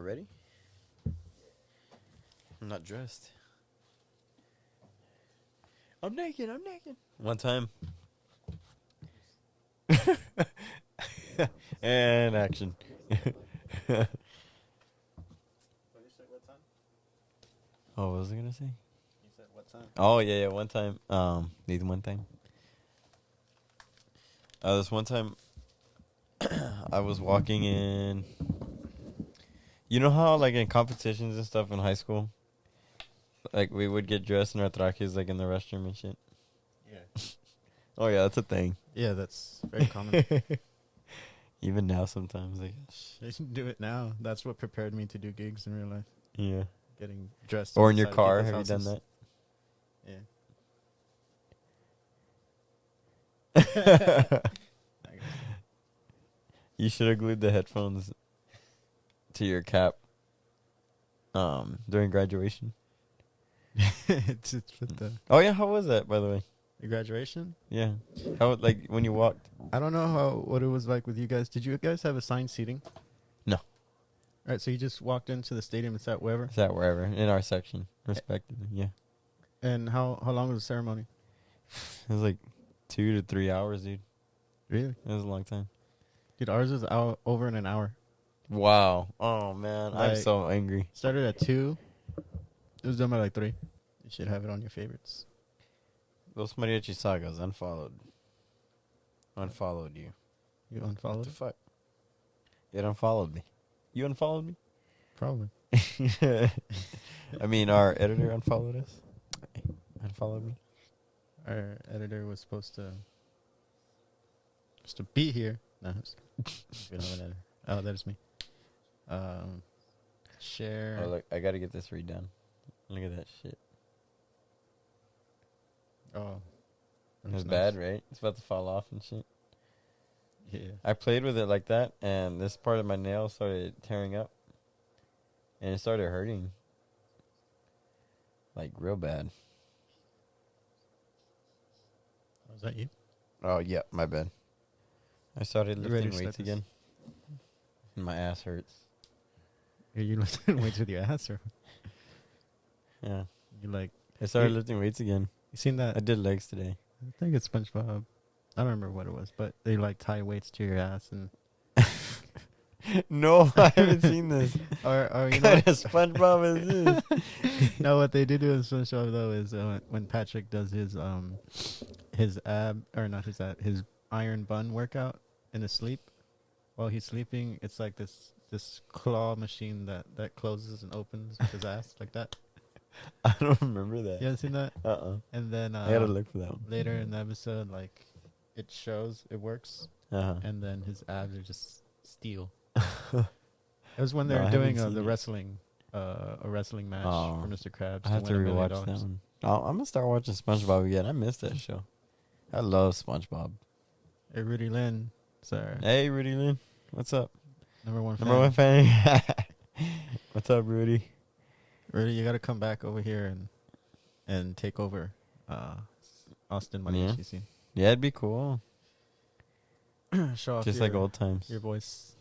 Ready? I'm not dressed. I'm naked. One time. And action. What time? Oh, what was I gonna say? You said what time? Oh yeah, one time. Need one time. This one time, I was walking in. You know how like in competitions and stuff in high school, like we would get dressed in our trajes like in the restroom and shit. Yeah. Oh yeah, that's a thing. Yeah, that's very common. Even now, sometimes I guess. I should do it now. That's what prepared me to do gigs in real life. Yeah. Getting dressed. Or in your outside car, people's have you done houses. that? You should have glued the headphones to your cap. During graduation. it's with the Oh yeah, how was that, by the way? your graduation. Yeah. How like when you walked? I don't know what it was like with you guys. Did you guys have assigned seating? No. All right, so you just walked into the stadium and sat wherever. Sat wherever in our section, respectively. Yeah. And how long was the ceremony? It was like 2 to 3 hours, dude. Really? It was a long time. Dude, ours was over in an hour. Wow. Oh man, I'm Like- so angry. Started at 2. It was done by like 3. You should have it on your favorites. Those Mariachi Sagas unfollowed you. You What unfollowed? the fuck? It unfollowed me. You unfollowed me? Probably. I mean, our editor unfollowed us. Unfollowed me. Our editor was supposed to be here. No, we don't have an editor. Oh, that is me. Share. Oh, look, I gotta get this redone. Look at that shit. Oh, It was that's bad, nice. right? It's about to fall off and shit. Yeah. I played with it like that, and this part of my nail started tearing up. And it started hurting. Like, real bad. Was that you? Oh, yeah, my bad. I started You ready lifting to weights start this? again. And my ass hurts. Are you lifting weights with your ass, or Yeah. you like? I started You- lifting weights again. You seen that? I did legs today. I think it's SpongeBob. I don't remember what it was, but they like tie weights to your ass and. No, I haven't seen this. Or you What know. kind of SpongeBob is this? No, what they did do in SpongeBob though is when Patrick does his iron bun workout in his sleep, while he's sleeping, it's like this claw machine that closes and opens with his ass like that. I don't remember that. You ever seen that? Uh-uh. And then I gotta look for that one. later in the episode, like it shows it works, Uh-huh. and then his abs are just steel. It was when they No, were I doing haven't the seen it. wrestling, a wrestling match Oh. for Mr. Krabs. I have to win $1 million. rewatch that one. I'm gonna start watching SpongeBob again. I missed that show. I love SpongeBob. Hey, Rudy Lynn, sir. Hey, Rudy Lynn. What's up? Number one Number fan. one fan. What's up, Rudy? Rudy, you got to come back over here and take over Austin Mariachi scene. Yeah, it'd be cool. Show off Just your, like old times. your voice.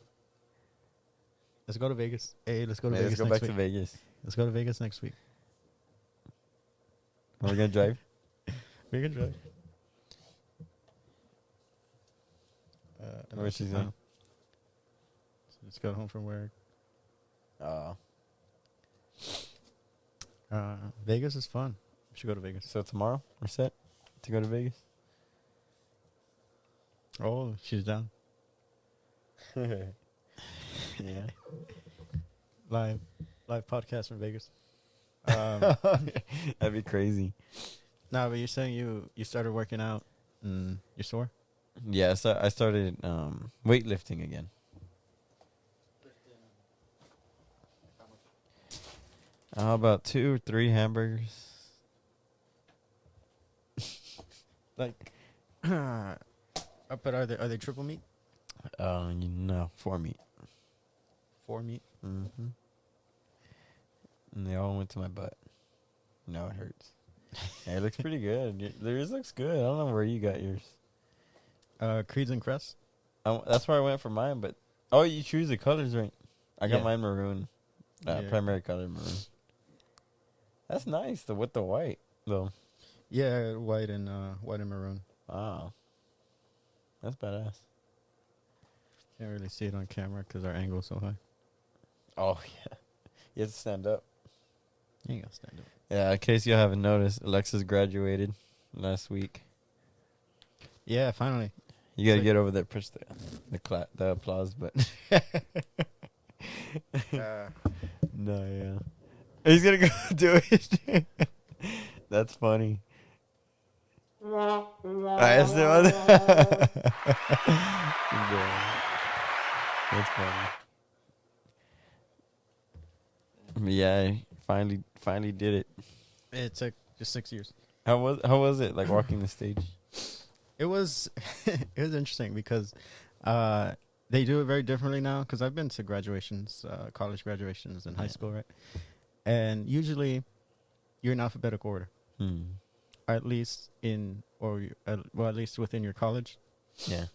Let's go to Vegas. Hey, let's go to Hey, Vegas let's go next back week. to Vegas. Let's go to Vegas next week. Are we gonna drive? We can drive. Where's she going? Just got home from work. Vegas is fun. We should go to Vegas. So tomorrow we're set to go to Vegas. Oh, she's down. Yeah. Live podcast from Vegas. That'd be crazy. No, but you're saying you started working out and you're sore? Yeah, so I started weightlifting again. About 2 or 3 hamburgers. Like, but are they triple meat? 4 meat. 4 meat? Mm-hmm. And they all went to my butt. No, it hurts. Hey, it looks pretty good. Yours looks good. I don't know where you got yours. Creeds and Crests. That's where I went for mine, but... Oh, you choose the colors, right? I got Yeah. mine maroon. Yeah. Primary color maroon. That's nice. With the white though. Yeah, white and maroon. Wow, that's badass. Can't really see it on camera because our angle's so high. Oh yeah, you have to stand up. You ain't gotta stand up. Yeah, in case you haven't noticed, Alexis graduated last week. Yeah, finally. You gotta Like- get over there, push the applause button. No, yeah. He's gonna go do it. That's funny. That's funny. Yeah, finally did it. It took just 6 years. How was it like walking the stage? It was it was interesting because they do it very differently now. Because I've been to graduations, college graduations, and high school, right? And usually, you're in alphabetical order, at least at least within your college. Yeah.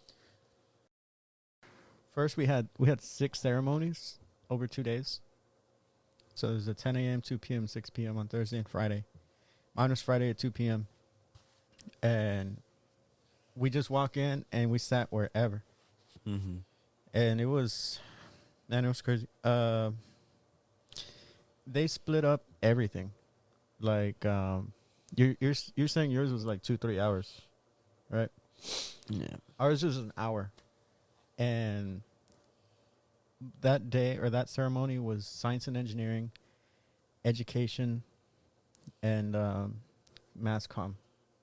First, we had 6 ceremonies over 2 days. So there's a 10 a.m., 2 p.m., 6 p.m. on Thursday and Friday. Mine was Friday at 2 p.m. And we just walk in and we sat wherever. Mm-hmm. And it was crazy. They split up everything. Like, you're saying yours was like 2-3 hours, right? Yeah. Ours was an hour. And that day or that ceremony was science and engineering, education, and mass comm.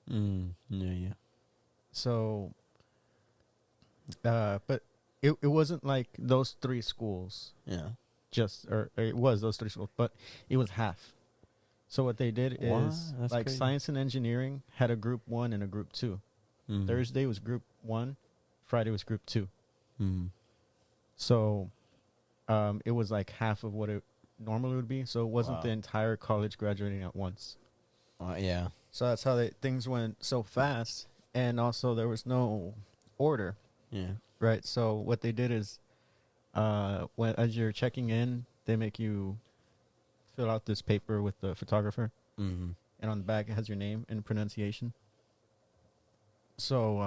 Yeah. So, but it wasn't like those 3 schools. Yeah. Or it was those 3 schools, but it was half. So what they did Wow, is that's like crazy. science and engineering had a group 1 and a group 2. Mm-hmm. Thursday was group 1, Friday was group 2. Mm-hmm. So it was like half of what it normally would be. So it wasn't the entire college graduating at once. Yeah. So that's how things went so fast. And also there was no order, Yeah. right? So what they did is as you're checking in, they make you fill out this paper with the photographer. Mm-hmm. And on the back it has your name and pronunciation. So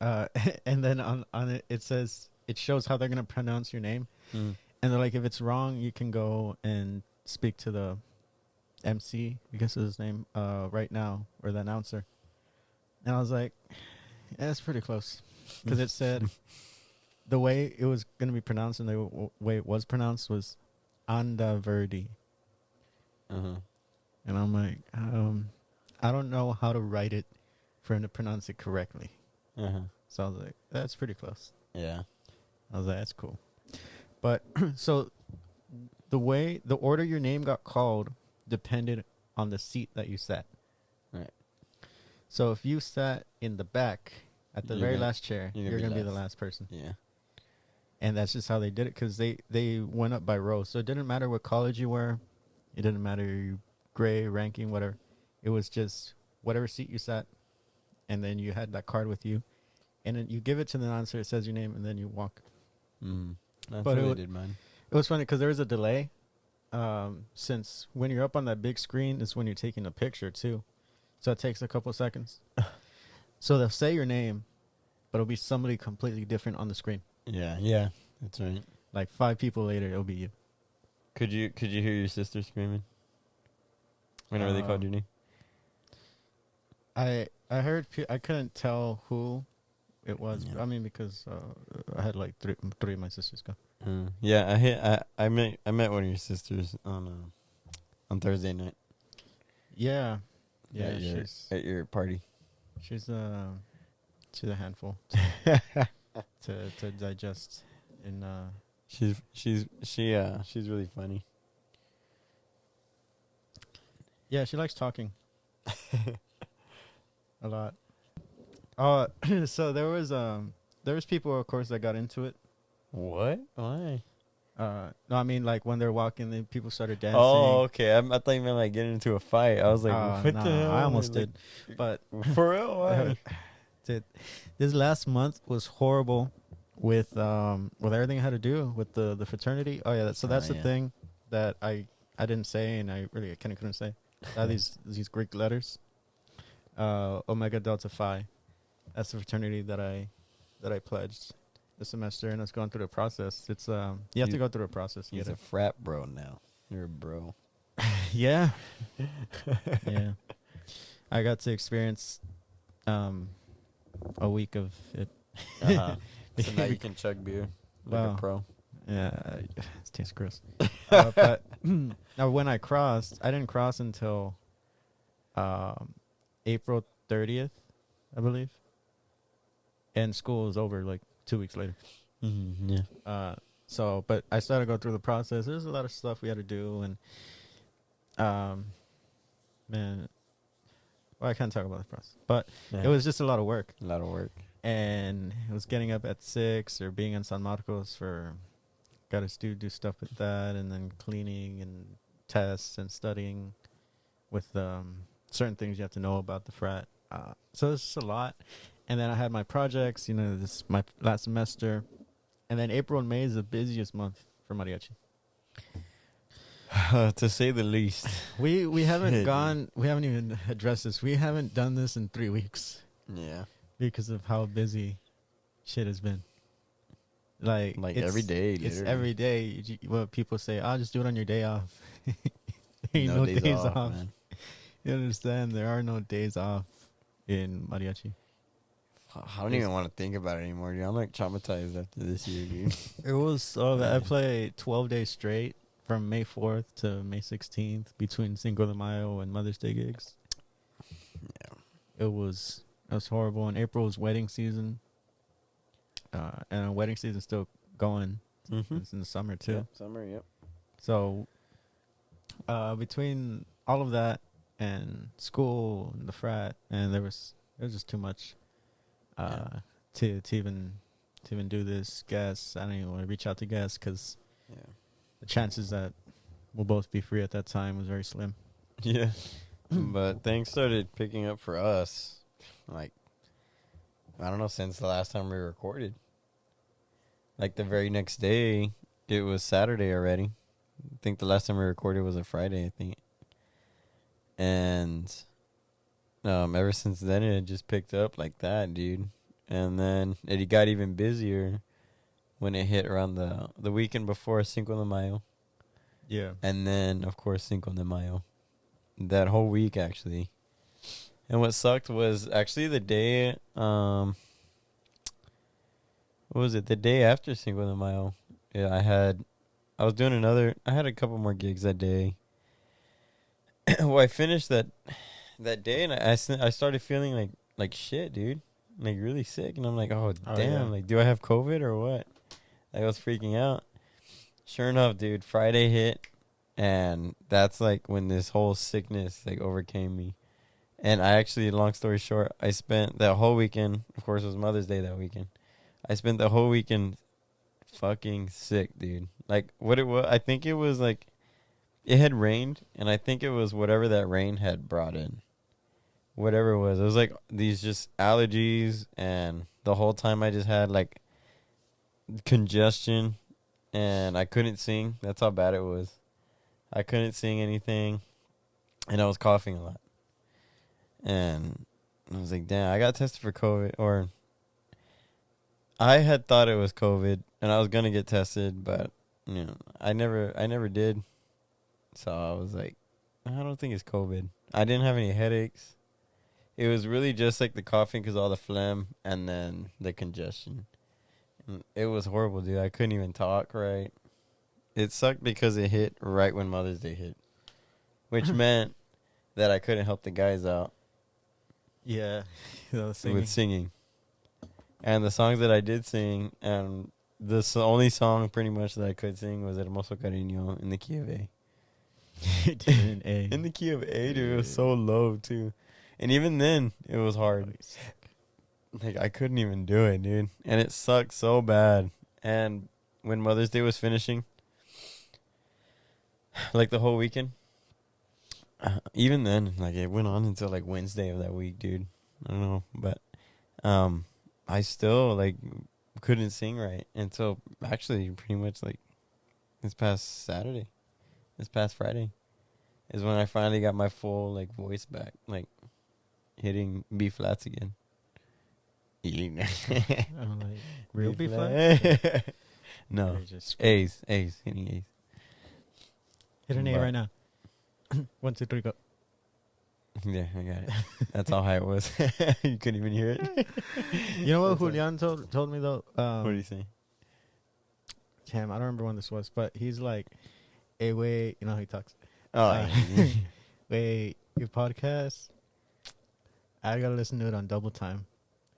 and then on it it says it shows how they're gonna pronounce your name. Mm. And they're like, if it's wrong, you can go and speak to the MC, I guess is his name, right now, or the announcer. And I was like, yeah, that's pretty close. Because it said the way it was going to be pronounced and the way it was pronounced was Anda Verdi. Uh-huh. And I'm like, I don't know how to write it for him to pronounce it correctly. Uh-huh. So I was like, that's pretty close. Yeah. I was like, that's cool. But so the order your name got called depended on the seat that you sat. Right. So if you sat in the back at the very last chair, you're going to be the last. last person. Yeah. And that's just how they did it because they went up by rows. So it didn't matter what college you were. It didn't matter your grade, ranking, whatever. It was just whatever seat you sat. And then you had that card with you. And then you give it to the announcer. It says your name. And then you walk. Mm. That's But what they did mine. It was funny because there was a delay. Since when you're up on that big screen is when you're taking a picture too. So it takes a couple seconds. So they'll say your name, but it'll be somebody completely different on the screen. Yeah. That's right. Like 5 people later, it'll be you. Could you hear your sister screaming whenever they called your name? I heard I couldn't tell who it was. Yeah. I mean, because I had like three of my sisters go. Yeah, I met one of your sisters on Thursday night. Yeah, at your party. she's a handful to digest. And She's really funny. yeah, she likes talking a lot. So there was people, of course, that got into it. What? Why? No, I mean like when they're walking, then people started dancing. Oh, okay. I thought you meant like getting into a fight. I was like, what nah, the hell? I almost Like, did, but for real? Why? Dude, this last month was horrible with everything I had to do with the fraternity. Oh yeah, that's the Yeah. thing that I didn't say, and I really kind of couldn't say. I had these Greek letters, Omega Delta Phi. That's the fraternity that I pledged this semester, and I was going through the process. It's you have to go through a process to He's get a frat bro now. You're a bro. it. Yeah, yeah. I got to experience a week of it. Uh-huh. So now you can chug beer like Wow. a pro. Yeah, it tastes gross. But now when I crossed, I didn't cross until April 30th, I believe. And school was over like 2 weeks later. Mm-hmm. Yeah. So, but I started to go through the process. There's a lot of stuff we had to do, and man, well, I can't talk about the process, but Yeah. it was just a lot of work. A lot of work. And it was getting up at 6 or being in San Marcos for, got to do stuff with that, and then cleaning and tests and studying with certain things you have to know about the frat. So it's just a lot. And then I had my projects, this is my last semester. And then April and May is the busiest month for mariachi. To say the least. We haven't Shit, we haven't even addressed this. We haven't done this in 3 weeks Yeah. because of how busy shit has been. Like Every day, It's literally. every day. What people say, I'll just do it on your day off. Ain't no days off. man. You understand? There are no days off in mariachi. I don't even want to think about it anymore, dude. I'm like traumatized after this year, dude. It was so bad. I played 12 days straight from May 4th to May 16th between Cinco de Mayo and Mother's Day gigs. Yeah. It was horrible. And April was wedding season. And wedding season's still going. Mm-hmm. It's in the summer too. Yep. Summer, yep. So between all of that and school and the frat, and it was just too much to even do this. Guess I don't even want to reach out to guests because the chances that we'll both be free at that time was very slim. Yeah. But things started picking up for us, like, I don't know, since the last time we recorded. Like, the very next day, it was Saturday already. I think the last time we recorded was a Friday, I think. And ever since then, it just picked up like that, dude. And then it got even busier when it hit around the weekend before Cinco de Mayo. Yeah. And then, of course, Cinco de Mayo. That whole week, actually. And what sucked was actually the day, what was it? The day after Cinco de Mayo. Yeah, I had a couple more gigs that day. Well, I finished that day, and I started feeling like shit, dude. Like, really sick. And I'm like, oh damn. Yeah. Like, do I have COVID or what? I was freaking out. Sure enough, dude, Friday hit. And that's like when this whole sickness like overcame me. And I actually, long story short, I spent that whole weekend, of course it was Mother's Day that weekend. I spent the whole weekend fucking sick, dude. Like what it was, I think it was like, it had rained, and I think it was whatever that rain had brought in. Whatever it was like these just allergies, and the whole time I just had like congestion, and I couldn't sing. That's how bad it was. I couldn't sing anything, and I was coughing a lot. And I was like, damn, I got tested for COVID, or I had thought it was COVID, and I was going to get tested, but, I never did. So I was like, I don't think it's COVID. I didn't have any headaches. It was really just like the coughing because all the phlegm and then the congestion. And it was horrible, dude. I couldn't even talk right. It sucked because it hit right when Mother's Day hit, which meant that I couldn't help the guys out. Yeah. With singing. And the songs that I did sing, and the only song pretty much that I could sing was Hermoso Cariño in the key of A. in A. In the key of A, dude. It was so low, too. And even then, it was hard. Like, I couldn't even do it, dude. And it sucked so bad. And when Mother's Day was finishing, like the whole weekend, even then, like it went on until like Wednesday of that week, dude. I don't know, but I still like couldn't sing right until actually pretty much like this past Friday is when I finally got my full like voice back, like hitting B flats again. I'm like, real B B flat? No, Or just A's, hitting A's. hit an A But- right now. 1, 2, 3, go. Yeah, I got it. That's how high it was. You couldn't even hear it. You know what That's Julian told me though? What do you say? Damn, I don't remember when this was, but he's like, "Hey, wait," you know how he talks. Oh, yeah. Wait, your podcast? I gotta listen to it on double time.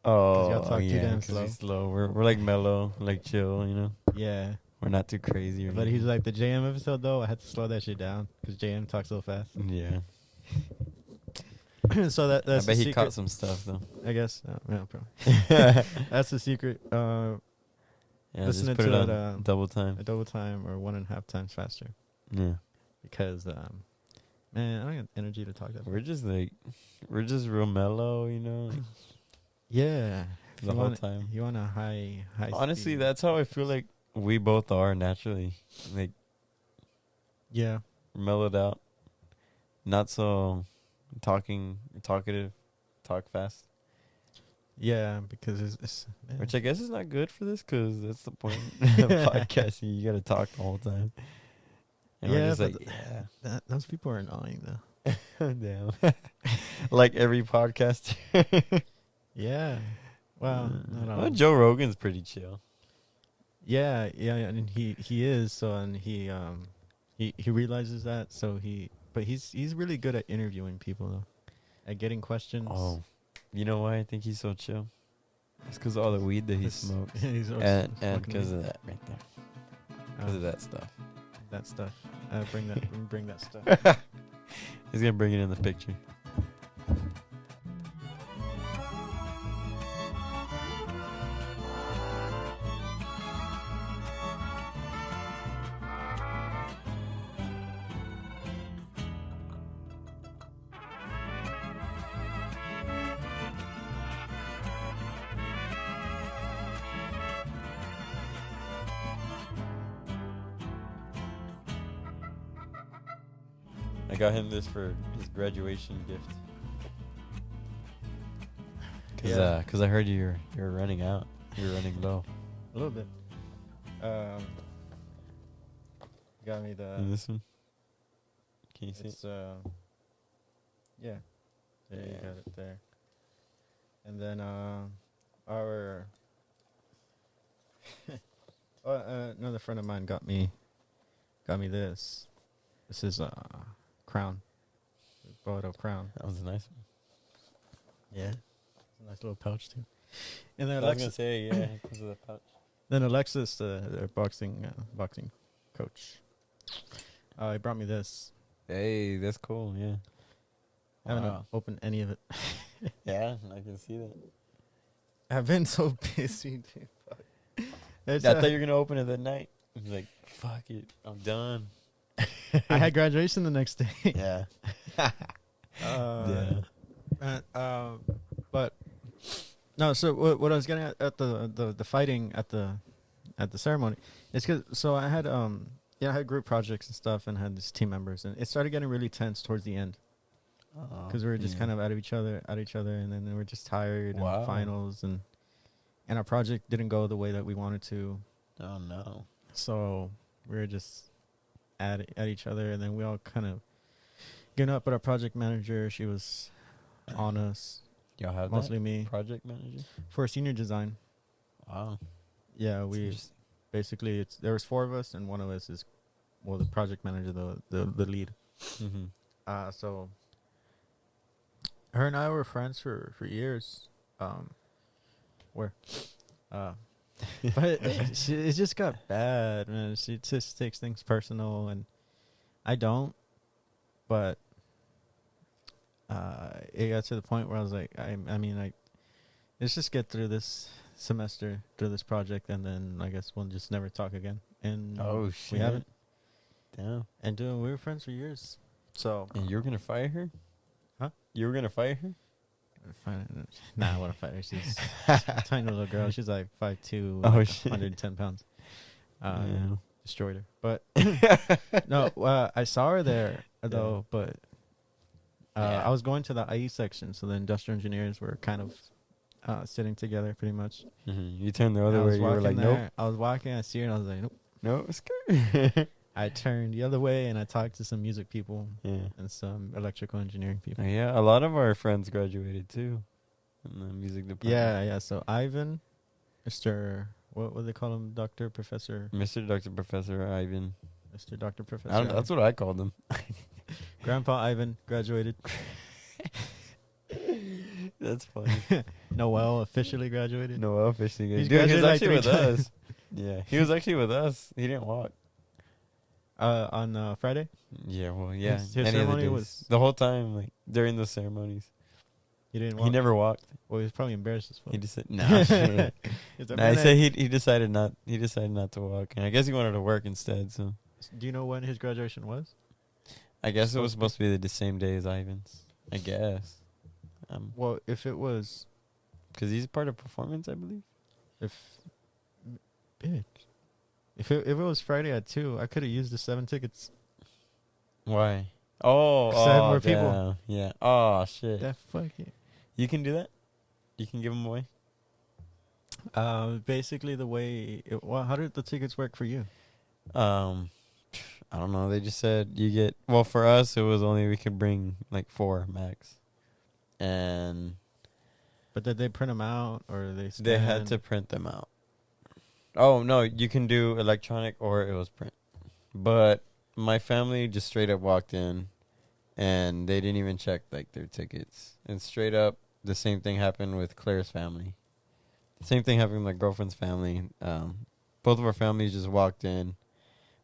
Oh, y'all talk too yeah, damn 'cause we're slow. slow. We're like mellow, like chill, you know. Yeah, We're not too crazy. Or but he's anything. like the JM episode though. I had to slow that shit down because JM talks so fast. Yeah. So that's I bet the he secret, caught some stuff though. I guess. Yeah, probably. That's the secret. Yeah, Listening just put to it it, on double time. a double time or 1.5 times faster Yeah. because man, I don't have energy to talk that. We're just real mellow, you know, like, Yeah, the whole time. You want a high. Honestly, speed. that's how I feel like we both are naturally. Like Yeah. mellowed out, not so talkative, talk fast. Yeah, because it's Which I guess is not good for this because that's the point of podcasting. You got to talk the whole time. And Yeah, we're just but like, those people are annoying though. damn. Like every podcaster. Yeah. Well, Well, Joe Rogan's pretty chill. yeah, and he is so, and he realizes that, so he's really good at interviewing people though, at getting questions. Oh, you know why I think he's so chill? It's because of all the weed that he smokes. He's always and smoking because weed. of that right there. Because of that stuff. That stuff. Bring that stuff. He's going to bring it in the picture. I got him this for his graduation gift. Cause I heard you're running out. You're running low. A little bit. Got me the. And this one? Can you see It's it? yeah. There you Yeah. got it there. And then our another friend of mine got me this. This is a crown. Bought a crown. That was a nice one. Yeah. It's a nice little pouch too. And then I was gonna Alexis, say, yeah, because of the pouch. then Alexis, their boxing coach. He brought me this. Hey, that's cool. Yeah. I haven't Wow. opened any of it. Yeah, I can see that. I've been so busy, dude. I thought you were gonna open it that night. I was like, fuck it, I'm done. I had graduation the next day. Yeah. But no. So what I was getting at the fighting at the ceremony is because I had I had group projects and stuff and had these team members, and it started getting really tense towards the end because we were just kind of at each other, and then we were just tired Wow. and finals and our project didn't go the way that we wanted to. Oh no. So we were just at each other, and then we all kind of getting up. But our project manager, she was on us, Y'all have mostly that? me, Project manager? for senior design. Wow. Yeah, That's we interesting. basically there was 4 of us, and one of us is the project manager, the lead. Mm-hmm. So her and I were friends for years. But it just got bad, man. She just takes things personal, and I don't. But it got to the point where I was like, I mean, like, let's just get through this semester, through this project, and then I guess we'll just never talk again. And Oh shit. we haven't. Damn. And we were friends for years. So And you were gonna fire her? Huh? You were gonna fire her? Nah, I want to fight her. She's a tiny little girl. She's like 5'2", Oh, like shit. 110 pounds. Yeah. Destroyed her. But no, I saw her there though. But Yeah. I was going to the IE section, so the industrial engineers were kind of sitting together pretty much. You turned the And other I way. was You were walking like, there. nope, I was walking. I see her, and I was like, nope. nope, it's good. I turned the other way, and I talked to some music people Yeah. and some electrical engineering people. Yeah, a lot of our friends graduated too in the music department. Yeah. So Ivan, Mr. What would they call him? Doctor, Professor, Mr. Dr. Professor Ivan. Mr. Doctor, Professor. I don't know, that's what I called him. Grandpa Ivan graduated. That's funny. Noel officially graduated. Noel officially. He's Dude, he was graduated like actually with 3 times. us. Yeah, he was actually with us. He didn't walk. On Friday. Yeah, well, yeah. His Any of the ceremony days. was- the whole time, like during the ceremonies. He didn't walk. He never walked. Well, he was probably embarrassed as fuck. He just said, "Nah." Shit. He's like, Nah, he "Man, said he decided not. He decided not to walk, and I guess he wanted to work instead. So Do you know when his graduation was? I guess it was supposed to be the same day as Ivan's. I guess. Well, if it was, Because he's part of performance, I believe. bitch, if it was Friday at 2, I could have used the 7 tickets. Why? Oh, 'Cause I had more people. damn. Yeah. Oh shit. That fucking. You can do that. You can give them away. Basically the way. How did the tickets work for you? I don't know. They just said you get. Well, for us, it was only we could bring like 4 max, and But did they print them out or they? they had to print them out. Oh no, you can do electronic or it was print. But my family just straight up walked in, and they didn't even check like their tickets. And straight up, the same thing happened with Claire's family. The same thing happened with my girlfriend's family. Both of our families just walked in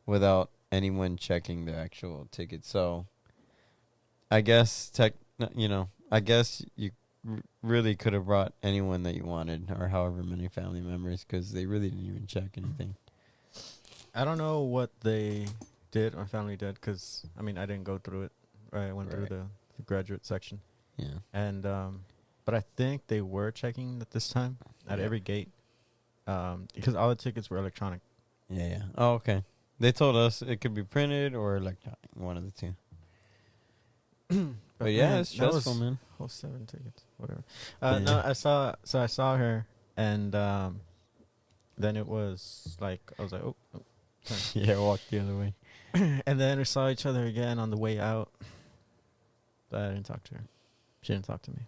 without anyone checking their actual tickets. So I guess I guess you really could have brought anyone that you wanted, or however many family members, because they really didn't even check anything. I don't know what they did, my family did, because I mean I didn't go through it. I went through Right. the graduate section, Yeah. and but I think they were checking at this time at Yeah. every gate, because all the tickets were electronic. Yeah. Oh, okay. They told us it could be printed or electronic, one of the two. But yeah, man, it's that was stressful, man. whole 7 tickets, whatever. Yeah. No, I saw her, and then it was like I was like, oh. Sorry. Yeah, walk the other way. And then we saw each other again on the way out. But I didn't talk to her. She didn't talk to me.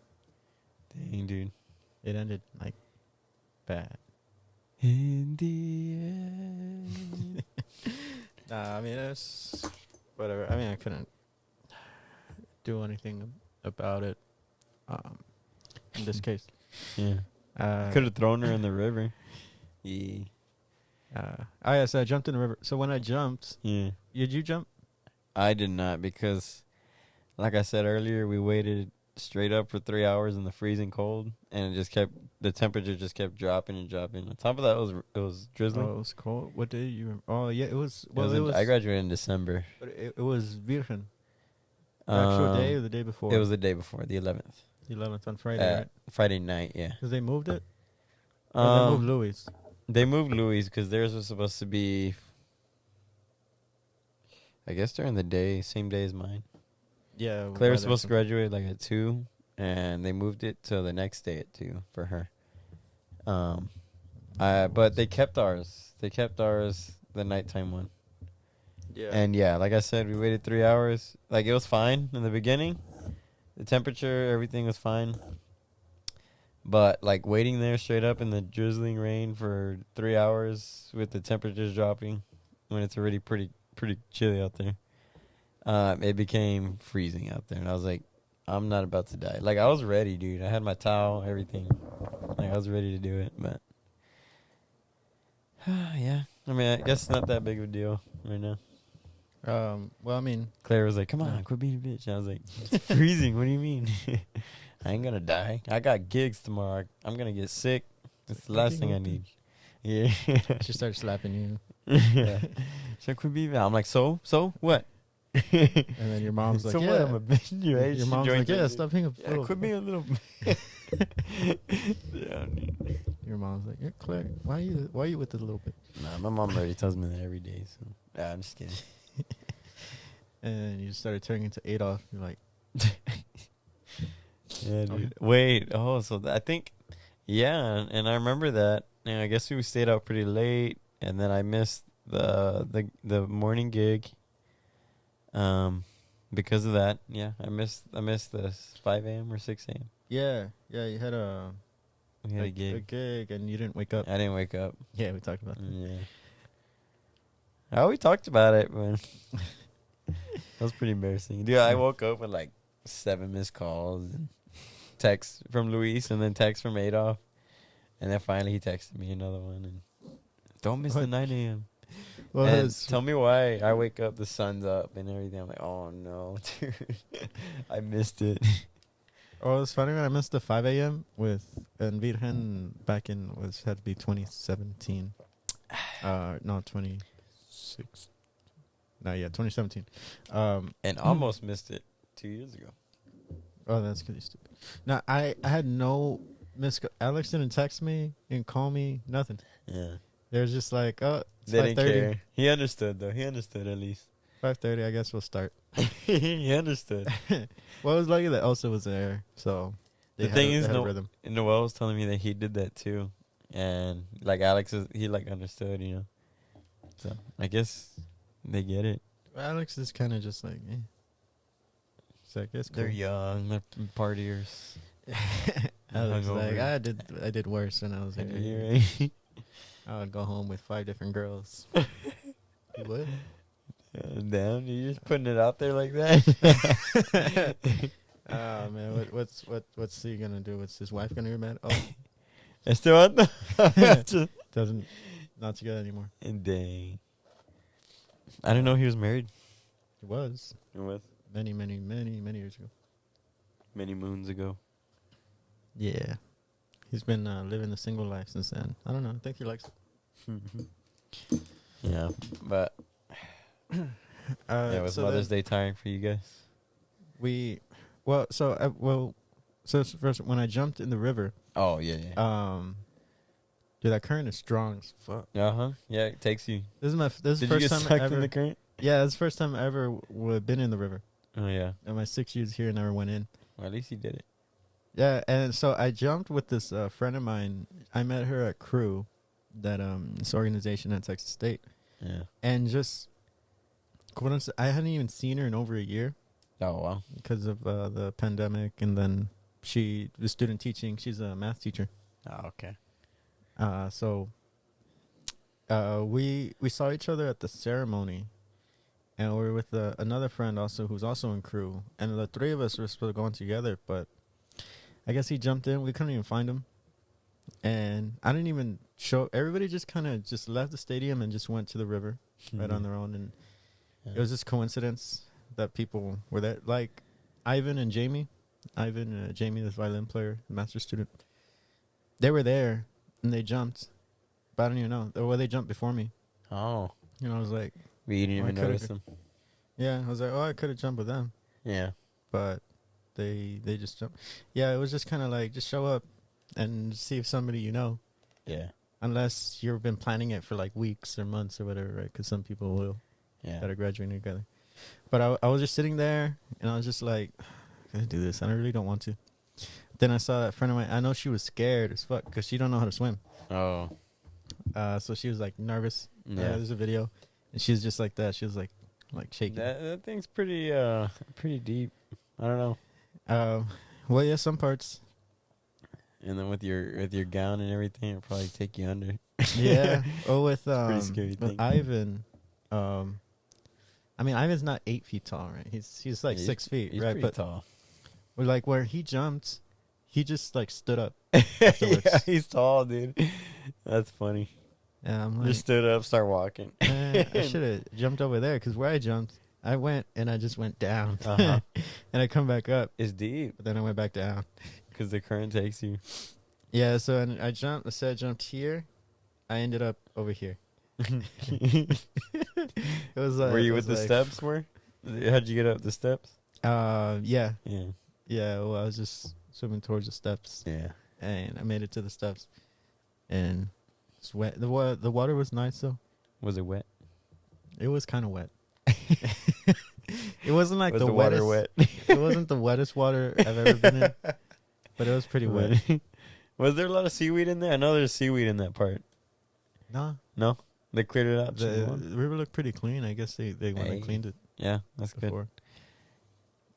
Dang, dude. It ended like bad. In the end. Nah, I mean it's whatever. I mean I couldn't do anything about it. In this case, Yeah. Could have thrown her in the river. Yeah. So I jumped in the river. So when I jumped, Yeah. did you jump? I did not, because, like I said earlier, we waited straight up for 3 hours in the freezing cold, and the temperature just kept dropping and dropping. On top of that, it was drizzling. Oh, it was cold. What day you? Oh yeah, it was. I graduated in December. But it was Virgen. The actual day or the day before? It was the day before, the 11th. the 11th on Friday, right? Friday night, yeah. Because they moved it. Or they moved Louis. They moved Louis because theirs was supposed to be, I guess, during the day, same day as mine. Yeah. Claire was supposed to graduate like at 2, and they moved it to the next day at 2 for her. But they kept ours. They kept ours, the nighttime one. Yeah. And yeah, like I said, we waited 3 hours. Like, it was fine in the beginning. The temperature, everything was fine. But like waiting there straight up in the drizzling rain for 3 hours with the temperatures dropping when it's already pretty chilly out there, it became freezing out there. And I was like, I'm not about to die. Like, I was ready, dude. I had my towel, everything. Like, I was ready to do it, but yeah. I mean, I guess it's not that big of a deal right now. Well, I mean, Claire was like, come on, quit being a bitch. And I was like, it's freezing. What do you mean? I ain't gonna die. I got gigs tomorrow. I'm gonna get sick. That's the last thing I need. Yeah. she started slapping you. Yeah. So quit being. I'm like, so what? And then your mom's like, Someone, yeah. I'm a bitch. Your mom's like, yeah, stop being a Yeah, little. quit being a little. Yeah, dude. Your mom's like, yeah, Claire, why are you with it a little bit? Nah, my mom already tells me that every day. So yeah, I'm just kidding. And you started turning into Adolf. You're like, Yeah, dude. Wait. Oh, so I think, yeah, and I remember that. And I guess we stayed out pretty late, and then I missed the morning gig. Because of that, yeah, I missed the 5 a.m. or 6 a.m. yeah, you had We had a gig. and you didn't wake up. I didn't wake up. Yeah, we talked about that. Yeah. Oh, we talked about it, but that was pretty embarrassing. Dude, I woke up with like 7 missed calls and texts from Luis and then text from Adolf. And then finally he texted me another one. And don't miss the 9 a.m. Well, And tell me why I wake up, the sun's up and everything. I'm like, oh no, dude. I missed it. oh, it's funny when I missed the 5 a.m. with Virgen back in, had to be 2017. No, 26. No, yeah, 2017. And almost missed it 2 years ago. Oh, that's because you're stupid. No, I had no Alex didn't text me, didn't call me, nothing. Yeah. They was just like, oh, it's They 5:30. didn't care. He understood, though. He understood at least. 5:30, I guess we'll start. He understood. Well, it was lucky that Elsa was there, so The thing is, rhythm. Noel was telling me that he did that too. And, like, Alex, he, like, understood, you know. So, I guess they get it. Alex is kind of just like, eh. It's like, it's cool. They're young. They're partiers. Alex is hungover. like, I did worse when I was like, You're right. I would go home with 5 different girls. You would? Damn, you just putting it out there like that? Oh man, what's he gonna do? What's his wife gonna be mad? Oh, I still on the doesn't not together anymore. And dang. I didn't know he was married. He was With many years ago. many moons ago. Yeah, he's been living the single life since then. I don't know. I think he likes it. Yeah, but yeah, was so Mother's Day tiring for you guys? So first when I jumped in the river, Oh yeah. dude, that current is strong as fuck. Yeah, it takes you. This is Did the you first get time sucked ever. in the current? Yeah, this is the first time I ever been in the river. Oh yeah. In my 6 years here, never went in. Well, at least you did it. Yeah, and so I jumped with this friend of mine. I met her at Crew, that this organization at Texas State, Yeah. and just I hadn't even seen her in over a year Oh wow. because of the pandemic, and then she was student teaching. She's a math teacher. Oh okay. So we saw each other at the ceremony, and we were with another friend also who's also in Crew, and the three of us were supposed to go in together, but I guess he jumped in. We couldn't even find him, and I didn't even show. Everybody just kind of just left the stadium and just went to the river right on their own, and it was just coincidence that people were there. Like Ivan and Jamie, Jamie, the violin player, master student. They were there and they jumped, but I don't even know. Well, they jumped before me. Oh. You know, I was like, But you didn't Oh, I even coulda notice them. yeah, I was like, oh, I could have jumped with them, Yeah. but they just jumped. Yeah, it was just kind of like just show up and see if somebody you know. Yeah. Unless you've been planning it for like weeks or months or whatever, right? Because some people will Yeah. that are graduating together. But I was just sitting there and I was just like, I'm gonna do this. I really don't want to. Then I saw that friend of mine. I know she was scared as fuck because she don't know how to swim. Oh. So she was like nervous. Yeah. There's a video, and she was just like that. She was like shaking. That thing's pretty deep. I don't know. Well, yeah, some parts. And then with your gown and everything, it'll probably take you under. Yeah. Oh, with pretty scary with thing. Ivan. I mean, Ivan's not 8 feet tall, right? He's like Yeah, 6 feet, He's right? pretty But tall. like where he jumped, he just like stood up. Yeah, afterwards. he's tall, dude. That's funny. And I'm like, Just stood up, start walking. I should have jumped over there because where I jumped, I went and I just went down, Uh-huh. and I come back up, It's deep but then I went back down. because the current takes you. Yeah, so and I jumped. I said I jumped here. I ended up over here. It was like, Were you it with was the like- steps? How'd you get up the steps? Yeah. Yeah. Yeah, well, I was just swimming towards the steps, Yeah. and I made it to the steps, and it's wet. The water was nice though. Was it wet? It was kind of wet. It wasn't like Was the the wettest. water wet? It wasn't the wettest water I've ever been in, but it was pretty wet. Was there a lot of seaweed in there? I know there's seaweed in that part. Nah, No? They cleared it out? the river looked pretty clean. I guess they went Hey. and cleaned it Yeah, that's good. before.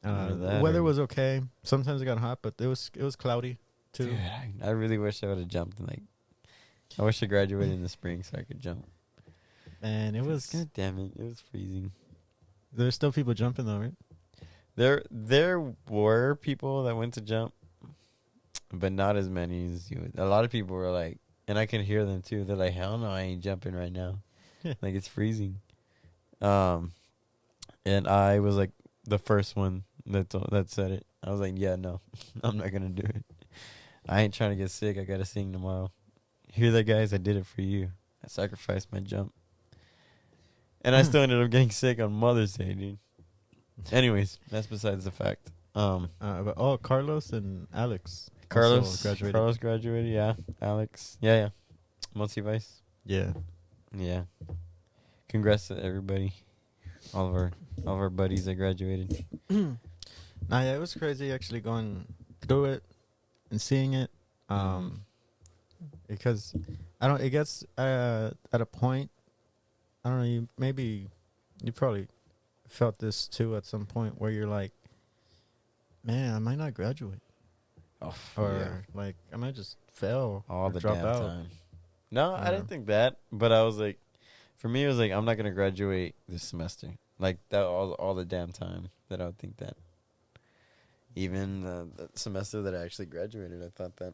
Either The that weather or- was okay. Sometimes it got hot, but it was cloudy too. Dude, I really wish I would have jumped. I wish I graduated in the spring so I could jump. And it was. God damn it. It was freezing. There's still people jumping though, right? There were people that went to jump, but not as many as you would. A lot of people were like, and I can hear them too. They're like, hell no, I ain't jumping right now. Like, it's freezing. And I was like the first one that said it. I was like, yeah, no, I'm not going to do it. I ain't trying to get sick. I got to sing tomorrow. Hear that, guys? I did it for you. I sacrificed my jump. And I still ended up getting sick on Mother's Day, dude. Anyways, that's besides the fact. But Carlos and Alex. Carlos also graduated. Carlos graduated, yeah. Alex. Yeah. Multi Vice. Yeah. Yeah. Congrats to everybody. All of our buddies that graduated. Nah, yeah, it was crazy actually going through it and seeing it. Because it gets at a point, I don't know, you probably felt this too at some point where you're like, man, I might not graduate. Oh, Or like I might just fail all or the drop damn out. time. No, I Yeah. didn't think that, but I was like, for me, it was like, I'm not gonna graduate this semester. Like that, all the damn time that I would think that. Even the semester that I actually graduated, I thought that.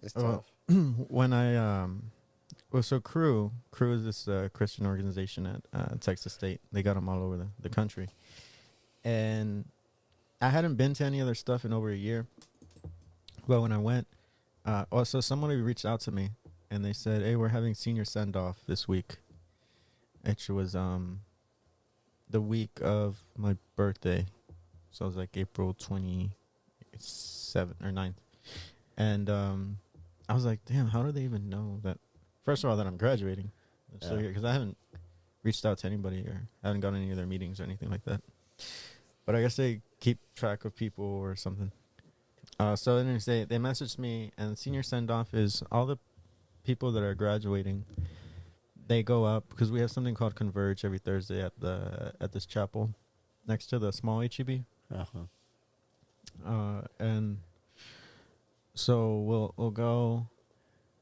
It's tough. When so Crew is this Christian organization at Texas State. They got them all over the country, and I hadn't been to any other stuff in over a year. But when I went, also somebody reached out to me, and they said, "Hey, we're having senior send off this week." It was the week of my birthday, so it was like April 27th or 9th. And I was like, damn, how do they even know that? First of all, that I'm graduating. So because I haven't reached out to anybody or haven't gone to any of their meetings or anything like that. But I guess they keep track of people or something. So anyways, they messaged me, and senior send-off is all the people that are graduating. They go up because we have something called Converge every Thursday at this chapel next to the small HEB. And so we'll go,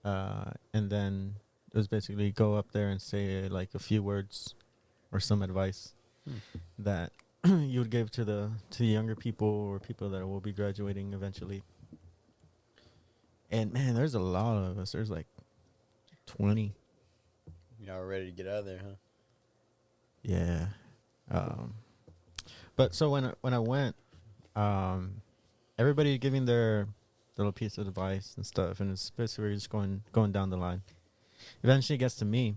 and then just basically go up there and say like a few words or some advice that you would give to the younger people or people that will be graduating eventually. And man, there's a lot of us. There's like 20. Y'all ready to get out of there, huh? Yeah. But so when I went, everybody giving their little piece of advice and stuff, and it's basically just going down the line. Eventually it gets to me,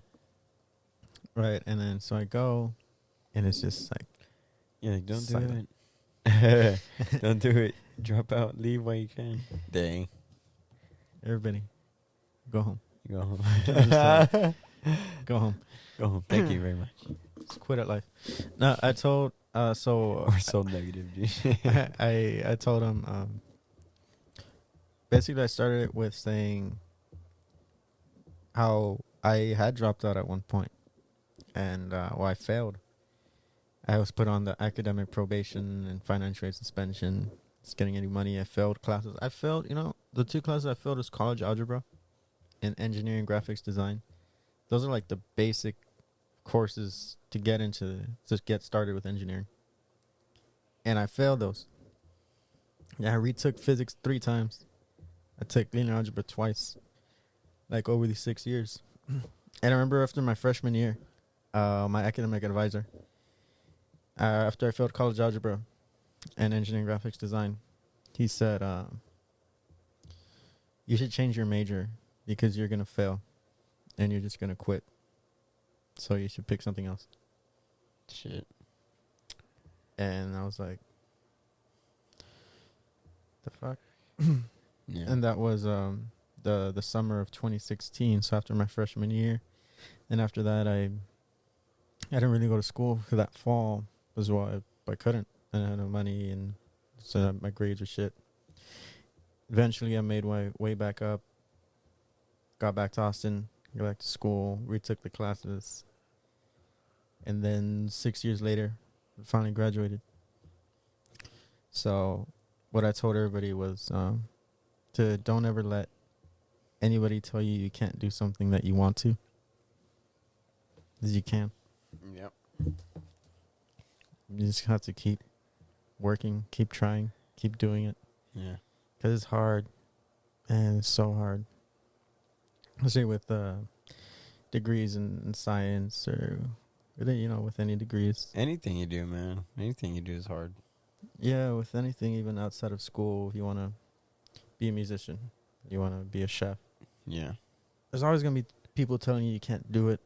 right? And then so I go, and it's just like, Yeah, like, don't silent. do it. Don't do it. Drop out. Leave while you can. Dang. Everybody, go home. Go home. Go home. Go home. Thank you very much. Just quit at life. No, I told so We're so negative, dude. I told him basically I started it with saying how I had dropped out at one point, and I failed. I was put on the academic probation and financial aid suspension. Just getting any money. I failed classes. I failed, the two classes I failed is college algebra and engineering graphics design. Those are like the basic courses to get started with engineering. And I failed those. Yeah, I retook physics 3 times. I took linear algebra twice, like over these 6 years. And I remember after my freshman year, my academic advisor, after I failed college algebra and engineering graphics design, he said, you should change your major because you're going to fail and you're just going to quit. So you should pick something else. Shit. And I was like, the fuck? Yeah. And that was the summer of 2016, so after my freshman year. And after that, I didn't really go to school for that fall as well. I couldn't. I had no money, and so my grades were shit. Eventually, I made my way back up, got back to Austin, got back to school, retook the classes, and then 6 years later, finally graduated. So what I told everybody was to don't ever let anybody tell you can't do something that you want to, because you can. Yep. You just have to keep working, keep trying, keep doing it. Yeah. Because it's hard, and it's so hard. Especially with degrees in science or, with any degrees. Anything you do, man. Anything you do is hard. Yeah, with anything, even outside of school, if you want to be a musician, you want to be a chef. Yeah. There's always going to be people telling you can't do it,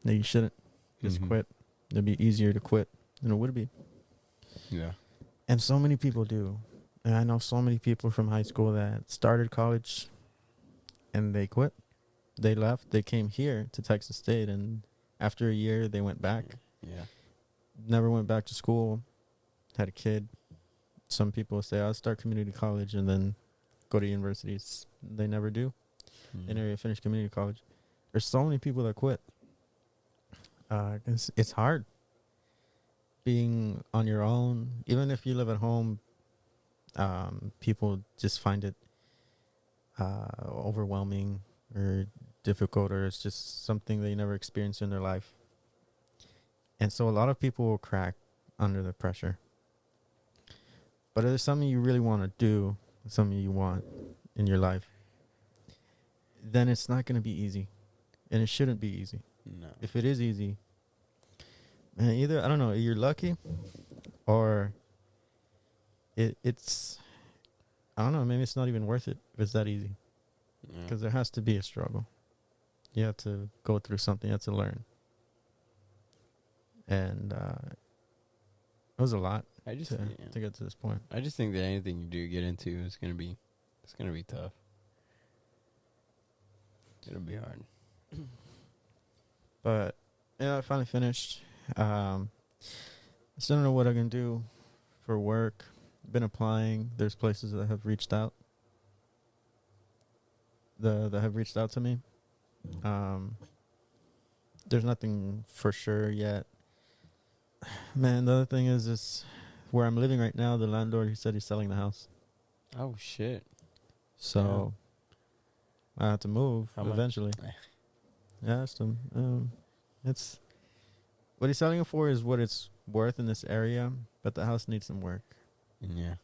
that you shouldn't. Just quit. It'd be easier to quit than it would be. Yeah. And so many people do. And I know so many people from high school that started college and they quit. They left. They came here to Texas State, and after a year, they went back. Yeah. Never went back to school. Had a kid. Some people say, I'll start community college and then go to universities. They never do. They never finish community college. There's so many people that quit. It's hard being on your own. Even if you live at home, people just find it overwhelming or difficult, or it's just something they never experienced in their life. And so a lot of people will crack under the pressure. But if there's something you really want to do, something you want in your life, then it's not going to be easy. And it shouldn't be easy. No. If it is easy, man, either, I don't know, you're lucky, or it's, I don't know, maybe it's not even worth it if it's that easy. Because there has to be a struggle. You have to go through something. You have to learn. And it was a lot to get to this point. I just think that anything you do get into is gonna be tough. It'll be hard. But yeah, I finally finished. I still don't know what I can do for work. Been applying. There's places that have reached out. That have reached out to me. There's nothing for sure yet. Man, the other thing is where I'm living right now, the landlord, he said he's selling the house. Oh, shit. So I have to move eventually. I asked him. It's what he's selling it for is what it's worth in this area, but the house needs some work. Yeah.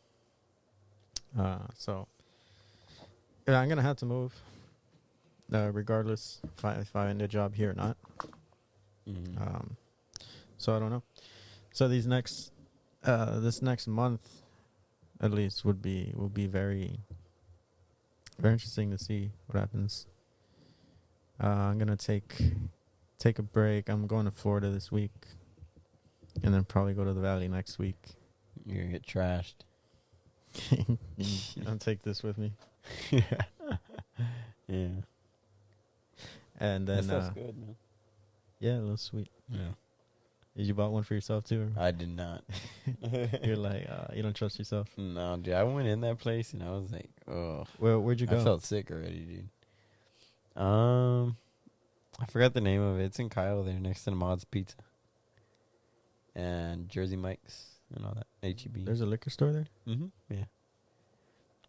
So yeah, I'm gonna have to move, regardless if I end a job here or not. So I don't know. So this next month, at least, will be very, very interesting to see what happens. I'm gonna take a break. I'm going to Florida this week, and then probably go to the Valley next week. You're gonna get trashed. I'll take this with me. Yeah. Yeah. And then that sounds good, man. Yeah, a little sweet. Yeah. Did you bought one for yourself too? I did not. You're like, you don't trust yourself? No, dude. I went in that place and I was like, oh. Where'd you go? I felt sick already, dude. I forgot the name of it. It's in Kyle there, next to the Mod's Pizza and Jersey Mike's and all that. HEB. There's a liquor store there? Mm-hmm. Yeah.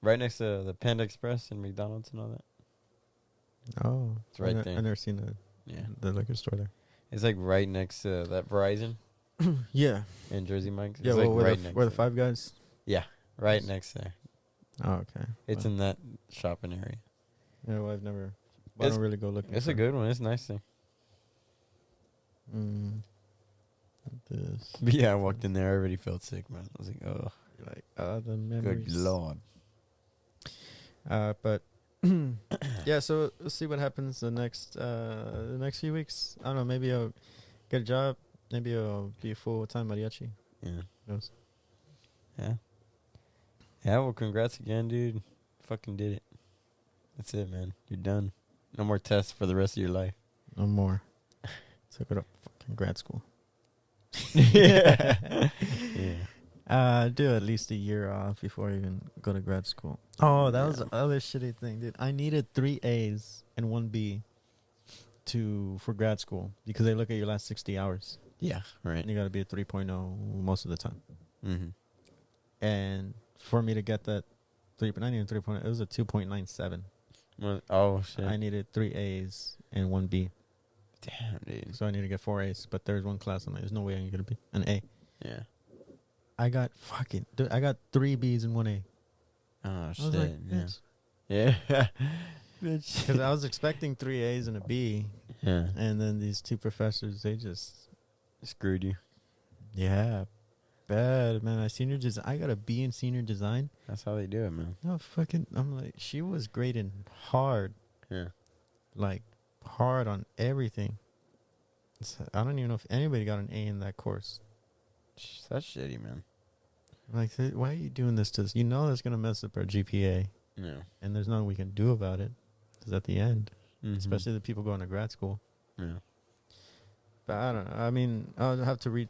Right next to the Panda Express and McDonald's and all that. Oh, it's right there. I've never seen the liquor store there. It's like right next to that Verizon. Yeah. And Jersey Mike's. Yeah, it's well, like where the Five Guys? Yeah, right next there. Oh, okay. It's in that shopping area. Yeah, well, I don't really go looking. It's a good one. It's nice thing. This. But yeah, I walked in there. I already felt sick, man. I was like, oh. You're like, the memories. Good Lord. But yeah, so we'll see what happens the next few weeks. I don't know, maybe I'll get a job Maybe it'll be a full-time mariachi. Yeah. Who knows? Yeah. Yeah, well, congrats again, dude. Fucking did it. That's it, man. You're done. No more tests for the rest of your life. No more. So go to fucking grad school. Yeah. Do at least a year off before I even go to grad school. Oh, that was the other shitty thing, dude. I needed 3 A's and 1 B for grad school because they look at your last 60 hours. Yeah, right. And you got to be a 3.0 most of the time. Mm-hmm. And for me to get that 3.9, it was a 2.97. Well, oh, shit. I needed 3 A's and 1 B. Damn, dude. So I need to get 4 A's, but there's one class I'm like, there's no way I'm going to be an A. Yeah. I got 3 B's and 1 A. Oh, shit. I was like, yeah. Yeah. Because I was expecting 3 A's and a B. Yeah. And then these 2 professors, they just... Screwed you. Yeah. Bad, man. I got a B in senior design. That's how they do it, man. No, I'm like, she was grading hard. Yeah. Like, hard on everything. I don't even know if anybody got an A in that course. That's shitty, man. Like, why are you doing this to us? You know that's going to mess up our GPA. Yeah. And there's nothing we can do about it. Because at the end, Mm-hmm. especially the people going to grad school. Yeah. But I don't know. I mean, I'll have to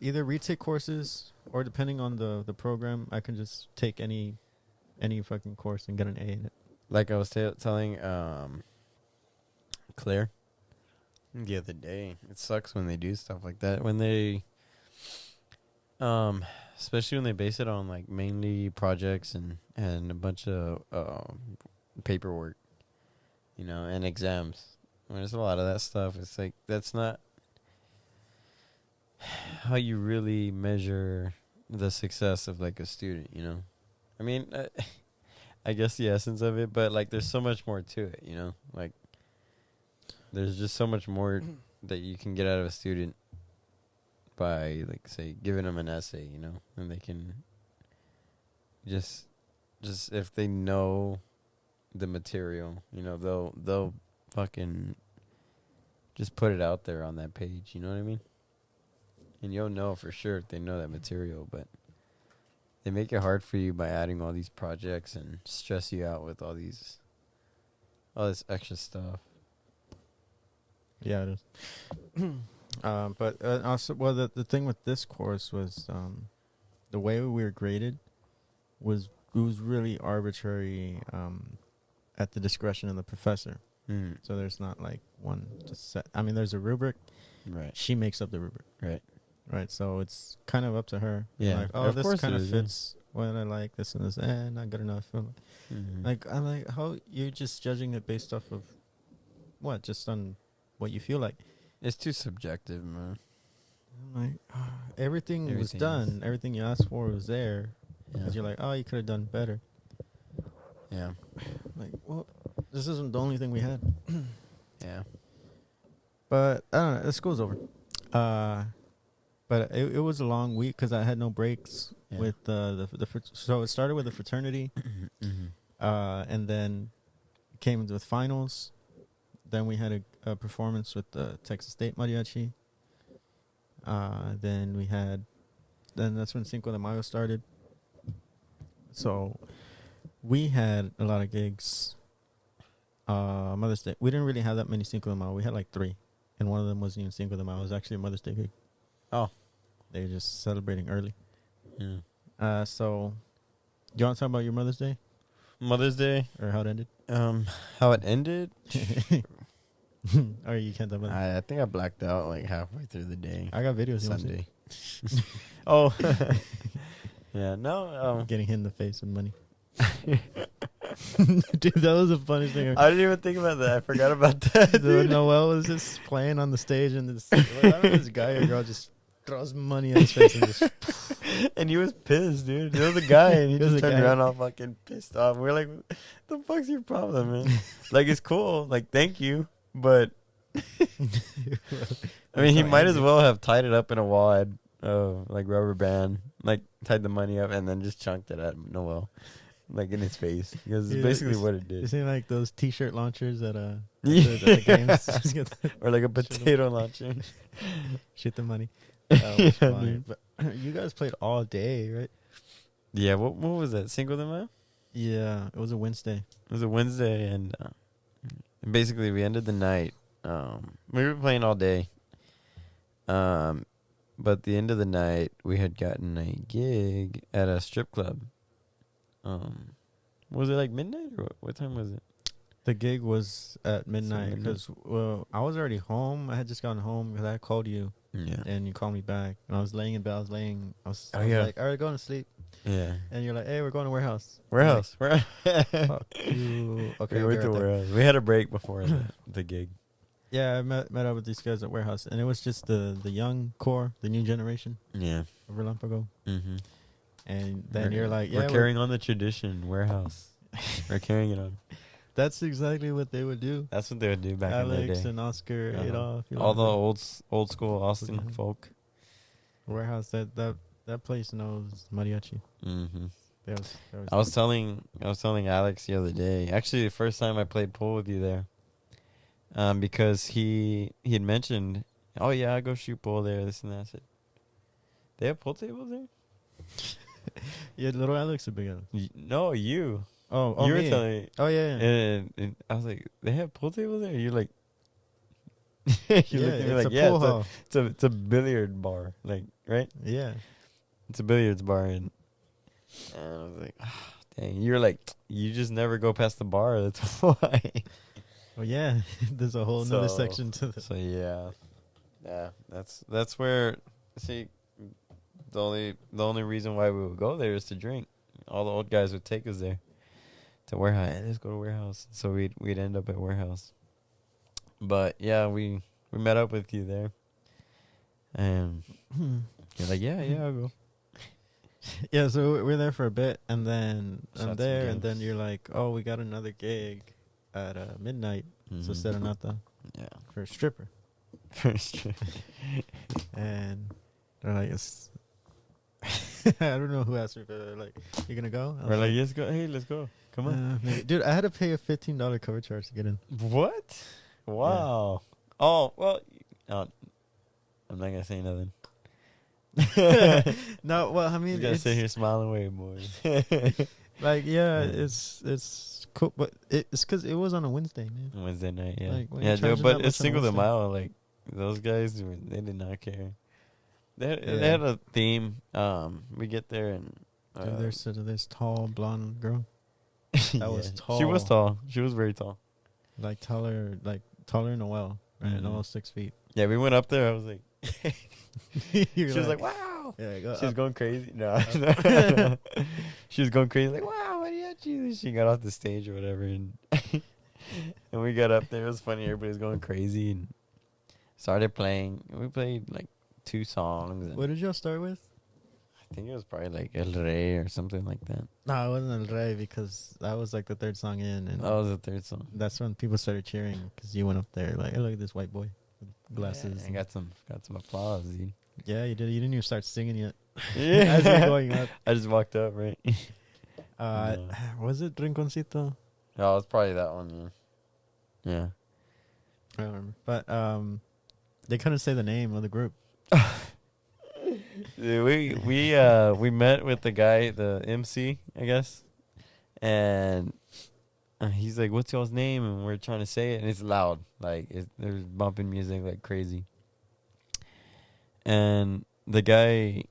either retake courses or depending on the program, I can just take any fucking course and get an A in it. Like I was telling Claire the other day, it sucks when they do stuff like that. When they, especially when they base it on like mainly projects and a bunch of paperwork, and exams. When there's a lot of that stuff, it's like that's not how you really measure the success of like a student, I mean, I guess the essence of it, but like there's so much more to it, like there's just so much more that you can get out of a student by like say giving them an essay, and they can just if they know the material, they'll fucking just put it out there on that page, you know what I mean? And you'll know for sure if they know that material, but they make it hard for you by adding all these projects and stress you out with all this extra stuff. Yeah, it is. But also, well, the thing with this course was the way we were graded was really arbitrary at the discretion of the professor. So there's not like one to set. I mean, there's a rubric. Right. She makes up the rubric. Right. So it's kind of up to her. Yeah. Like, oh, this kind of fits what I like. This and this. Not good enough. Like, I'm like, how you're just judging it based off of what? Just on what you feel like. It's too subjective, man. I'm like, everything was done. Everything you asked for was there. Because you're like, oh, you could have done better. Yeah. Like, well, this isn't the only thing we had. Yeah. But I don't know. The school's over. But it was a long week because I had no breaks with so it started with the fraternity, and then came with finals. Then we had a performance with the Texas State Mariachi. Then that's when Cinco de Mayo started. So we had a lot of gigs. Mother's Day. We didn't really have that many Cinco de Mayo. We had like 3. And one of them wasn't even Cinco de Mayo. It was actually a Mother's Day gig. Oh. They were just celebrating early. Yeah. So, do you want to talk about your Mother's Day? Mother's Day? Or how it ended? How it ended? Or you can't talk about it? I think I blacked out like halfway through the day. I got videos. Sunday. Oh. Yeah, no. Getting hit in the face with money. Dude, that was the funniest thing. I didn't even think about that. I forgot about that. Dude, Noel was just playing on the stage, and this guy or girl just throws money in his face and just. And he was pissed, dude. There was a guy, and he just turned around all fucking pissed off. We're like, "The fuck's your problem, man?" Like, it's cool. Like, thank you, but I mean, he might as well have tied it up in a wad of like rubber band, like tied the money up, and then just chunked it at Noel. like in his face. Because it's Yeah, basically it's- what it You did. seen like those T-shirt launchers at Yeah. the games? Just get the- Or like a Shoot 'em. potato launcher. shoot the money. That was Yeah, funny. dude. But you guys played all day, right? Yeah, what was that? Cinco de Mayo? Yeah, it was a Wednesday. It was a Wednesday, and basically we ended the night. We were playing all day. But the end of the night, we had gotten a gig at a strip club. Was it like midnight or what time was it? The gig was at midnight midnight. because I was already home. I had just gotten home because I called you Yeah. and you called me back. And I was laying in bed. I was Oh, yeah. like, all right, going to sleep. Yeah. And you're like, hey, we're going to warehouse. Warehouse. I'm like, fuck you. Okay, We I'll went be to right there. warehouse. We had a break before the gig. Yeah, I met up with these guys at warehouse, and it was just the young core, the new generation Yeah. of Relampago. Mm-hmm. And then you're like, yeah, we're carrying on the tradition. Warehouse. We're carrying it on. that's exactly what they would do. That's what they would do back in the Alex day. and Oscar, Uh-huh. Adolf, you All know, the old school Austin Mhm. folk. warehouse. That place knows mariachi. Mm-hmm. That was I was telling Alex the other day. Actually, the first time I played pool with you there, because he had mentioned, oh yeah, I go shoot pool there, this and that. I said, they have pool tables there? yeah, little Alex or big Alex. No, you. Oh, You were me. telling me. Oh yeah, yeah. And I was like, they have pool tables there? You're like, you looked at me it's like, a yeah, pool hall. it's a billiard bar, like, right? Yeah, It's a billiards bar, and I was like, ah, dang. You're like, you just never go past the bar. That's why. well, yeah. There's a whole nother So- section to the. So yeah. That's where. See, the only reason why we would go there is to drink. All the old guys would take us there to warehouse. Hey, let's go to warehouse. So we'd end up at warehouse. But yeah, we met up with you there, and you're like, yeah, I'll go. Yeah, so we're there for a bit, and then Shot I'm some there, and then games. you're like, oh, we got another gig at midnight. So Mhm. Serenata Yeah. for a stripper. First. And they're like, it's I don't know who asked me, but they're like, you gonna go? I was We're like, let's go. Hey, let's go. Come on. maybe. Dude, I had to pay a $15 cover charge to get in. What? Wow. Oh well. I'm not gonna say nothing. No, well, I You mean, gotta it's sit here smiling away, boys. like, yeah, Yeah. it's cool, but it's because it was on a Wednesday, man. Wednesday night, yeah, Like, when yeah, you're charging but that it's much on a Cinco de Wednesday. Mayo. Like those guys, they did not care. They Yeah. had a theme. We get there and Dude, there's this tall blonde girl, that was She was tall. tall. She was very tall. like taller than Noel, right? Mhm. Almost 6 feet. Yeah, we went up there. I was like, You're she was like, wow. yeah, go She was up. going crazy. No, she was going crazy. Like, wow, mariachi. She got off the stage or whatever, and and we got up there. It was funny. Everybody was going crazy and started playing. We played like 2 songs. And What did y'all start with? I think it was probably like El Rey or something like that. No, it wasn't El Rey because that was like the third song in, and That was the 3rd song. that's when people started cheering because you went up there like, hey, look at this white boy with glasses. Yeah, I got some applause, dude. Yeah, you did. You didn't even start singing yet. Yeah, As you're going up. I just walked up, right? No. Was it Rinconcito? Oh, it's probably that one. Yeah. I don't remember. But they couldn't say the name of the group. Dude, we met with the guy, the MC, I guess, and he's like, "What's y'all's name?" And we're trying to say it, and it's loud, like there's bumping music like crazy. And the guy,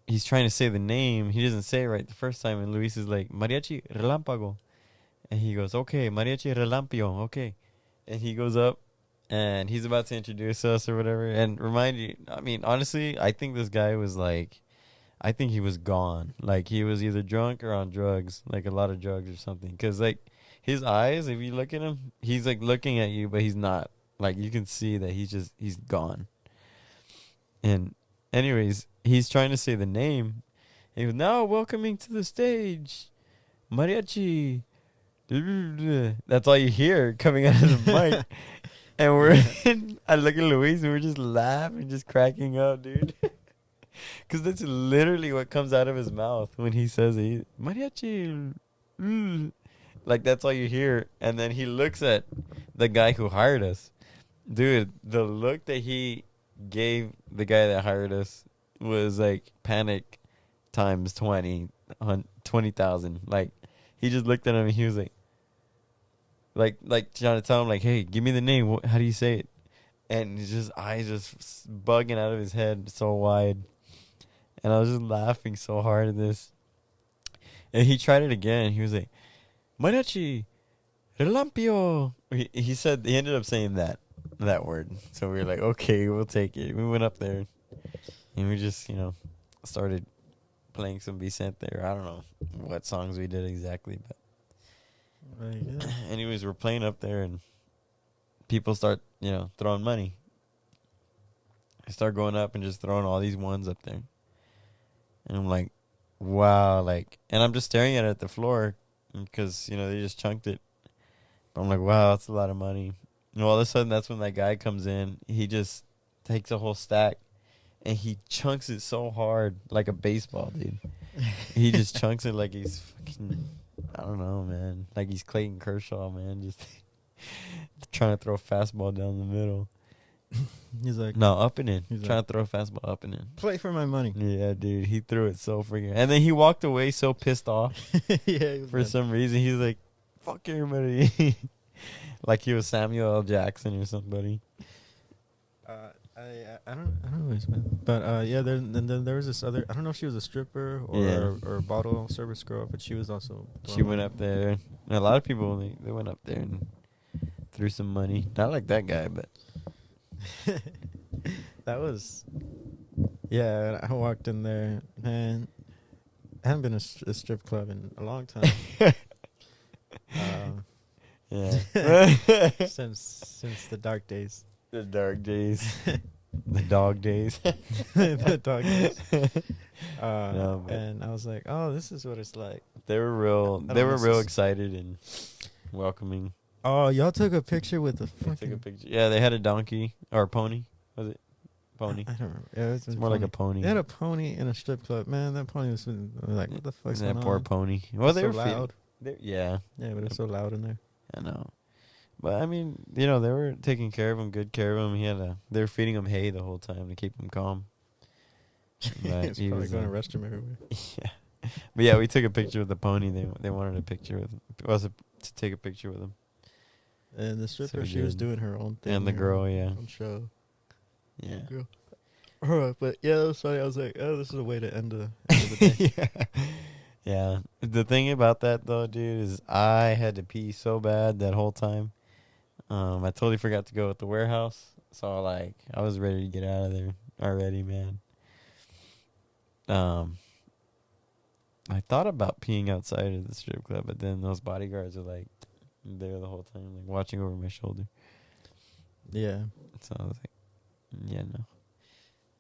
he's trying to say the name. He doesn't say it right the first time, and Luis is like, "Mariachi Relámpago," and he goes, "Okay, Mariachi Relampio, okay," and he goes up. And he's about to introduce us or whatever. And remind you, I mean, honestly, I think this guy was like, I think he was gone. Like, he was either drunk or on drugs, like a lot of drugs or something. Because, like, his eyes, if you look at him, he's, like, looking at you, but he's not. Like, you can see that he's gone. And, anyways, he's trying to say the name. And he goes, now welcoming to the stage, Mariachi. That's all you hear coming out of the mic. And I look at Luis and we're just laughing, just cracking up, dude. Because that's literally what comes out of his mouth when he says it. Mariachi Like, that's all you hear. And then he looks at the guy who hired us. Dude, the look that he gave the guy that hired us was like panic times 20,000. Like, he just looked at him and he was like trying to tell him, like, hey, give me the name. How do you say it? And his just eyes just bugging out of his head so wide. And I was just laughing so hard at this. And he tried it again. He was like, Mariachi, Relampio. He said, he ended up saying that word. So we were like, okay, we'll take it. We went up there and we just, started playing some Vicente. Or I don't know what songs we did exactly. But anyways, we're playing up there and people start, throwing money. I start going up and just throwing all these ones up there. And I'm like, wow, and I'm just staring at it at the floor because, they just chunked it. But I'm like, wow, that's a lot of money. And all of a sudden, that's when that guy comes in. He just takes a whole stack and he chunks it so hard, like a baseball, dude. He just chunks it like he's fucking, I don't know, man. Like he's Clayton Kershaw, man. Just trying to throw a fastball down the middle. He's like, no, up and in. He's Trying to throw a fastball up and in. Play for my money. Yeah, dude. He threw it so freaking. And then he walked away so pissed off. Yeah. For some reason, he's like, fuck everybody. Like he was Samuel L. Jackson or somebody. I don't know, man. But yeah, then there was this other. I don't know if she was a stripper or a bottle service girl, but she was also. She went up there. And a lot of people they went up there and threw some money. Not like that guy, but. That was. Yeah, I walked in there, man. I haven't been to a strip club in a long time. Yeah. since the dark days. The dark days. The dog days. The dog days. No, and I was like, oh, this is what it's like. They were real excited and welcoming. Oh, y'all took a picture with the fucking... Took a picture. Yeah, they had a donkey or a pony. Was it? Pony. I don't remember. Yeah, it's more like a pony. They had a pony in a strip club. Man, that pony was like, what the fuck's going on? That poor pony. Well, they were loud. Yeah. Yeah, but it's so loud in there. I know. But, I mean, they were taking care of him, good care of him. They were feeding him hay the whole time to keep him calm. It's probably going to arrest him everywhere. Yeah. But, yeah, we took a picture with the pony. They wanted a picture with him. To take a picture with him. And the stripper, she was doing her own thing. And the girl, yeah. Own show. Yeah. Girl. But, yeah, that was funny. I was like, oh, this is a way to end the day. Yeah. Yeah. The thing about that, though, dude, is I had to pee so bad that whole time. I totally forgot to go at the warehouse. So, I was ready to get out of there already, man. I thought about peeing outside of the strip club, but then those bodyguards are, there the whole time, watching over my shoulder. Yeah. So I was like, yeah, no.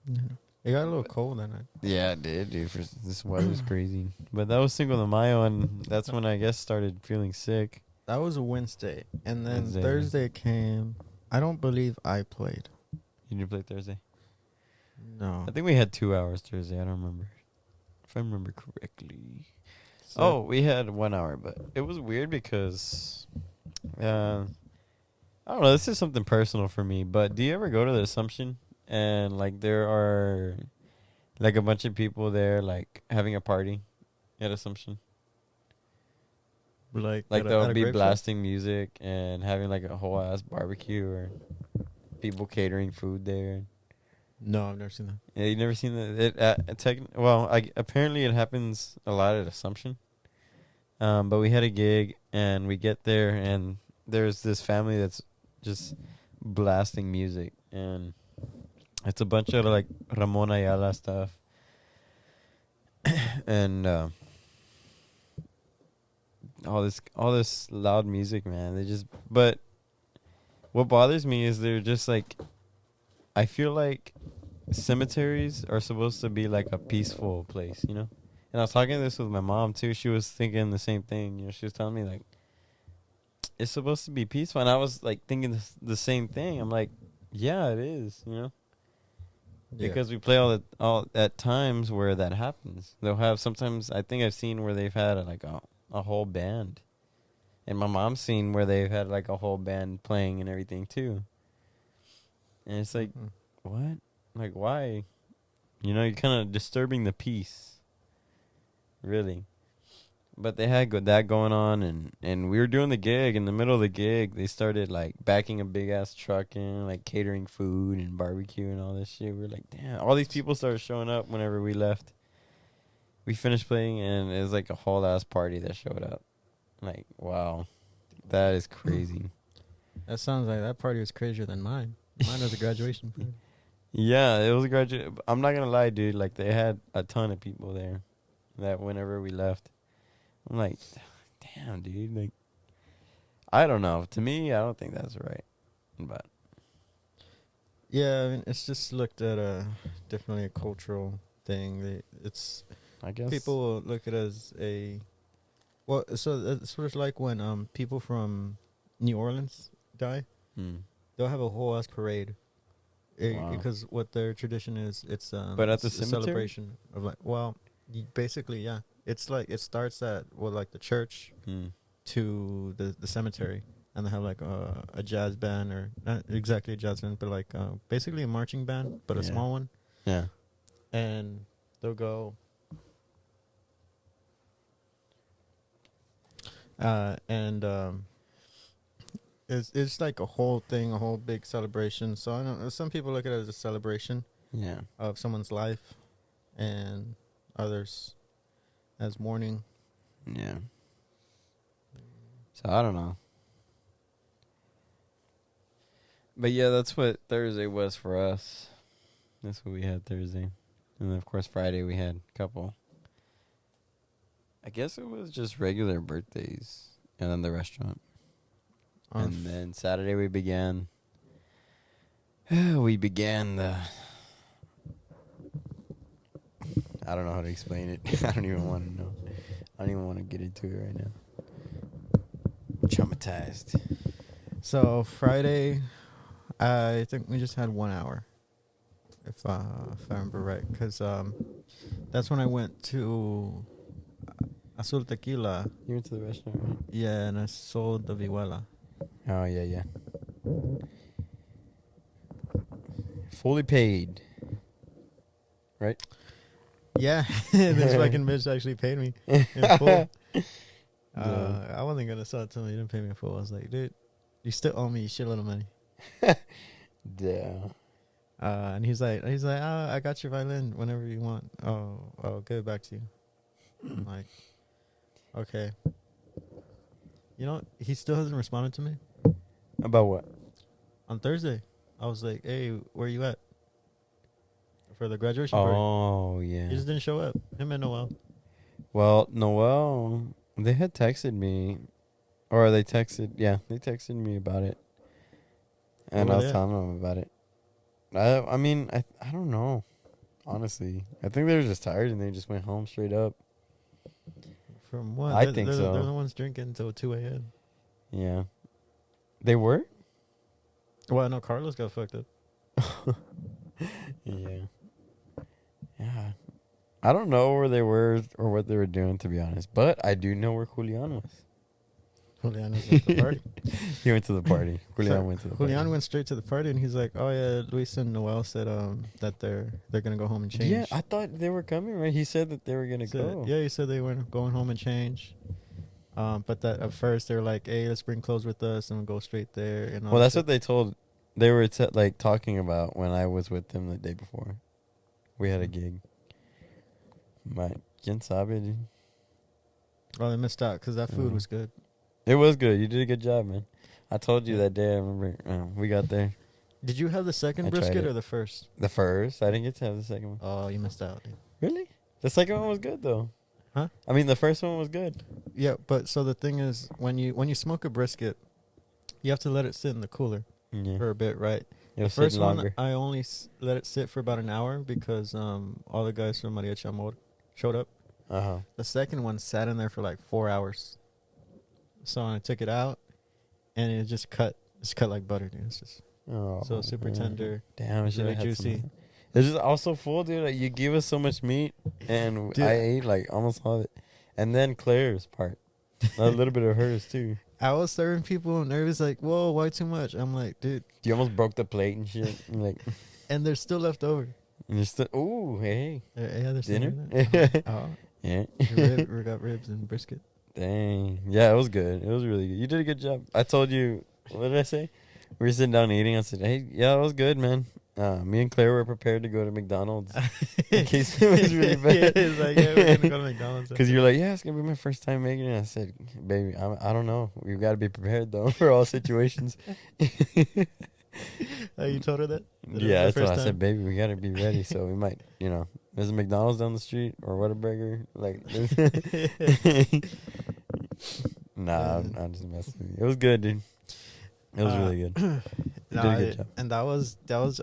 Yeah. It got a little cold that night. Yeah, it did, dude. This weather's crazy. But that was Cinco de Mayo, and that's when I guess started feeling sick. That was a Wednesday. And then Thursday came. I don't believe I played. You didn't play Thursday? No. I think we had 2 hours Thursday. I don't remember. If I remember correctly. So we had 1 hour, but it was weird because, I don't know, this is something personal for me, but do you ever go to the Assumption and, there are, a bunch of people there, having a party at Assumption? They'll be blasting music and having, a whole-ass barbecue or people catering food there. No, I've never seen that. Yeah, you've never seen that? Apparently it happens a lot at Assumption. But we had a gig, and we get there, and there's this family that's just blasting music, and it's a bunch of Ramon Ayala stuff, and all this loud music, man. But what bothers me is they're just I feel like cemeteries are supposed to be a peaceful place, And I was talking this with my mom too. She was thinking the same thing. She was telling me it's supposed to be peaceful, and I was thinking the same thing. I'm like, yeah, it is, Yeah. Because we play all at times where that happens. They'll have sometimes. I think I've seen where they've had a whole band. And my mom's seen where they've had like a whole band playing and everything too. And it's like, what? Like, why? You know, you're kind of disturbing the peace. Really. But they had that going on, and we were doing the gig. In the middle of the gig, they started, like, backing a big-ass truck in, like, catering food and barbecue and all this shit. We were like, damn. All these people started showing up whenever we left. We finished playing, and it was, like, a whole-ass party that showed up. Like, wow. That is crazy. That sounds like that party was crazier than mine. Mine was a graduation party. Yeah, it was a graduate. I'm not going to lie, dude. Like, they had a ton of people there that whenever we left. I'm like, damn, dude. Like, I don't know. To me, I don't think that's right. But yeah, I mean, it's just looked at definitely a cultural thing. It's, I guess people will look at it as a, well, so it's sort of like when people from New Orleans die, they'll have a whole ass parade. Wow. Because what their tradition is, it's but at the a cemetery? celebration of, like, well, basically, yeah. It's like it starts at, well, like the church to the cemetery, and they have like a jazz band, or not exactly a jazz band, but like basically a marching band, but a small one. Yeah. And they'll go. It's like a whole thing, a whole big celebration. So I know some people look at it as a celebration, of someone's life, and others as mourning. Yeah. So I don't know. But yeah, that's what Thursday was for us. That's what we had Thursday. And then of course Friday we had a couple. I guess it was just regular birthdays. And then the restaurant. And then Saturday we began the, I don't know how to explain it. I don't even want to know. I don't even want to get into it right now. Traumatized. So Friday, I think we just had 1 hour, if I remember right, because that's when I went to Azul Tequila. You went to the restaurant, right? Yeah, and I sold the vihuela. Oh, yeah. Fully paid. Right? Yeah, this fucking bitch actually paid me in full. I wasn't going to sell it to him. He didn't pay me in full. I was like, dude, you still owe me a shitload of money. Yeah. And he's like, oh, I got your violin whenever you want. Oh, I'll give it back to you. I'm like, okay. You know, he still hasn't responded to me. About what? On Thursday, I was like, hey, where you at? For the graduation party. Oh, yeah. He just didn't show up. Him and Noel. Well, Noel, they had texted me. Or they texted me about it. And I was telling them about it. I mean, I don't know. Honestly. I think they were just tired and they just went home straight up. From what? I think so. They're the ones drinking until 2 a.m. Yeah. They were? Well, no, Carlos got fucked up. Yeah. I don't know where they were or what they were doing, to be honest. But I do know where Julian was. Julian was at the party. He went to the party. Julian went to the party. Julian went straight to the party, and he's like, oh, yeah, Luis and Noel said that they're going to go home and change. Yeah, I thought they were coming, right? He said that they were going to go. Yeah, he said they were going home and change. But that at first they were like, hey, let's bring clothes with us and we'll go straight there. And well, that's what they told. They were like talking about when I was with them the day before. We had a gig. But quién sabe, dude. Oh, they missed out because that food was good. It was good. You did a good job, man. I told you that day. I remember we got there. Did you have the second brisket or the first? The first. I didn't get to have the second one. Oh, you missed out, dude. Really? The second one was good, though. Huh? I mean, the first one was good. Yeah, but so the thing is, when you smoke a brisket, you have to let it sit in the cooler for a bit, right? The first one, I only let it sit for about an hour because all the guys from Mariachi Sagas showed up. Uh-huh. The second one sat in there for like 4 hours. So I took it out, and it just cut. It's cut like butter, dude. It's just so super tender. Damn, it's really juicy. It's just also full, dude. Like, you gave us so much meat, and dude, I ate like almost all of it. And then Claire's part. A little bit of hers too. I was serving people and they're just like, whoa, why too much? I'm like, dude. You almost broke the plate and shit. And like, And they're still left over. and you're still, ooh, hey, Yeah, they're still dinner. there. Oh, Yeah. we got ribs and brisket. Dang. Yeah, it was good. It was really good. You did a good job. I told you, what did I say? We were sitting down eating. I said, hey, yeah, it was good, man. Me and Claire were prepared to go to McDonald's in case it was really bad. Yeah, it's like, yeah, we're gonna go to McDonald's. Because you're like, yeah, it's going to be my first time making it. I said, baby, I don't know. We've got to be prepared, though, for all situations. You told her that? Yeah, that's what I said, baby. We got to be ready. So we might, there's a McDonald's down the street or Whataburger. Like, nah, I'm just messing with you. It was good, dude. It was really good. You did a good job. And that was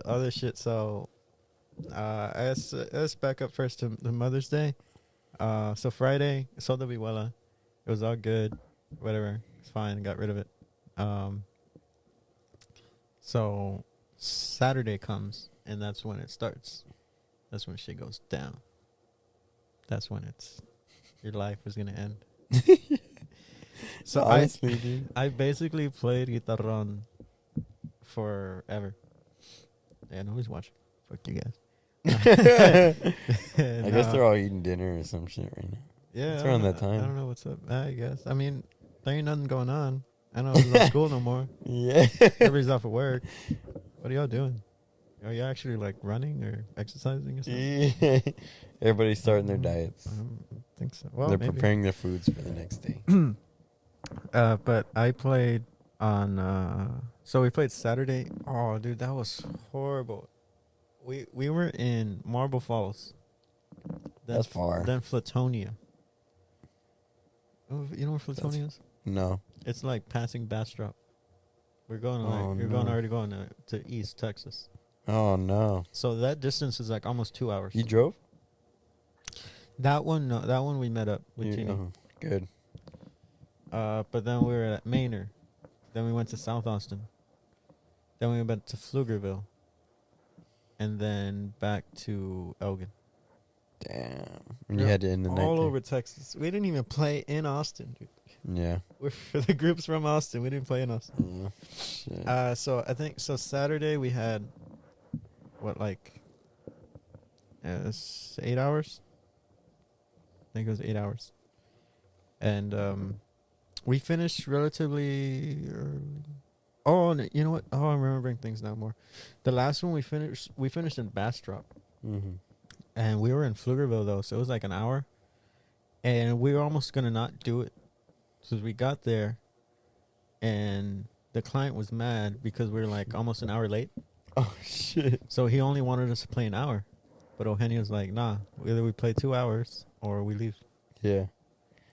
other shit. So, let's back up first to the Mother's Day. So Friday, so the Vihuela. It was all good. Whatever. It's fine. Got rid of it. So Saturday comes, and that's when it starts. That's when shit goes down. That's when your life is gonna end. So honestly, dude. I basically played guitarron forever. Yeah, nobody's watching. Fuck you guys. I guess they're all eating dinner or some shit right now. Yeah, it's around that time. I don't know what's up. I guess. I mean, there ain't nothing going on. I know there's no school no more. Yeah. Everybody's off at work. What are y'all doing? Are you actually like running or exercising or something? Yeah. Everybody's starting their diets. I don't think so. Well, they're maybe. preparing their foods for the next day. But I played on. So we played Saturday. Oh, dude, that was horrible. We were in Marble Falls. That's far. Then Flatonia. Oh, you know where Flatonia is? No. It's like passing Bastrop. We're going already going to East Texas. Oh no. So that distance is like almost 2 hours. You drove? That one, no. That one we met up with Genie. Good. But then we were at Manor. Then we went to South Austin. Then we went to Pflugerville. And then back to Elgin. Damn. And you had to end the night all there. over Texas. We didn't even play in Austin, dude. Yeah. We're for the groups from Austin. We didn't play in Austin. Yeah. Shit. So I think Saturday we had like 8 hours. I think it was 8 hours. And we finished relatively early. Oh, you know what? Oh, I'm remembering things now more. The last one we finished in Bastrop. Mm-hmm. And we were in Pflugerville though, so it was like an hour. And we were almost gonna not do it. So we got there, and the client was mad because we were like almost an hour late. Oh shit! So he only wanted us to play an hour, but Eugenio was like, "Nah, either we play 2 hours or we leave." Yeah.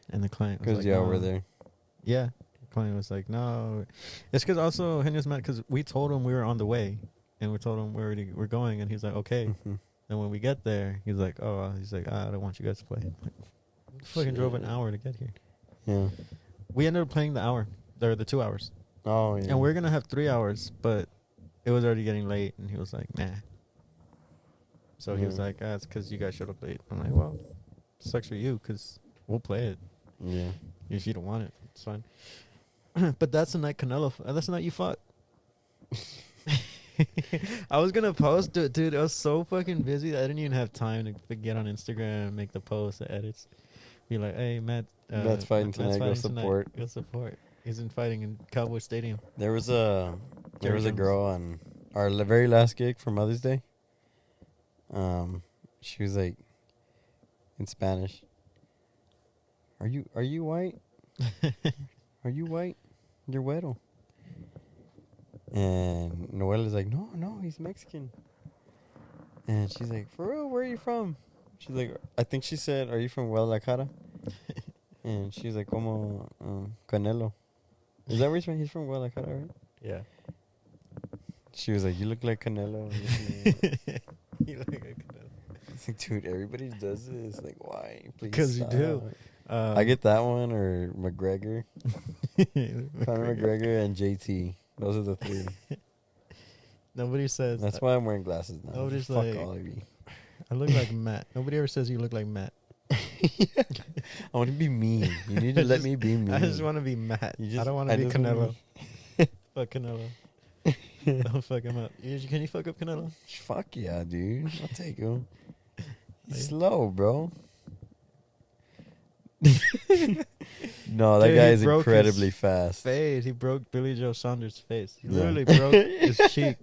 And the client was Because like, we're there. Yeah, the client was like, "No." It's because also Eugenio was mad because we told him we were on the way, and we told him we're going, and he's like, "Okay." Mm-hmm. And when we get there, he's like, "Oh," he's like, "I don't want you guys to play." Like, fucking drove an hour to get here. Yeah. We ended up playing the hour, or the 2 hours. Oh yeah. And we're gonna have 3 hours, but it was already getting late, and he was like, "Nah." So he was like, "It's because you guys showed up late." I'm like, "Well, sucks for you, because we'll play it. Yeah. If you don't want it, it's fine." But that's the night that's the night you fought. I was gonna post it, dude. I was so fucking busy that I didn't even have time to get on Instagram, make the posts, the edits. Be like, "Hey, Matt. Matt's fighting tonight. Go support. Go support." He's in fighting in Cowboy Stadium. There was a girl on our very last gig for Mother's Day. She was like, in Spanish, Are you white? Are you white? You're güero. And Noel is like, no, he's Mexican. And she's like, for real, where are you from? She's like, I think she said, are you from Guadalajara? And she's like, como Canelo. Is that where he's from? He's from Guadalajara, right? Yeah. She was like, you look like Canelo. You look like Canelo. It's like, dude, everybody does this. Like, why? Because you do. I get that one or McGregor. Conor McGregor and JT. Those are the three. Nobody says. That's why I'm wearing glasses now. Nobody's Fuck like, all of you. I look like Matt. Nobody ever says you look like Matt. I want to be mean. You need to let me be mean. I just want to be Matt. I don't want to be Canelo. Fuck Canelo. Don't fuck him up. Can you fuck up Canelo? Fuck yeah, dude. I'll take him. He's slow, bro. No, that Dude, guy is he broke incredibly his fast. Face. He broke Billy Joe Saunders' face. He Yeah. literally broke his cheek,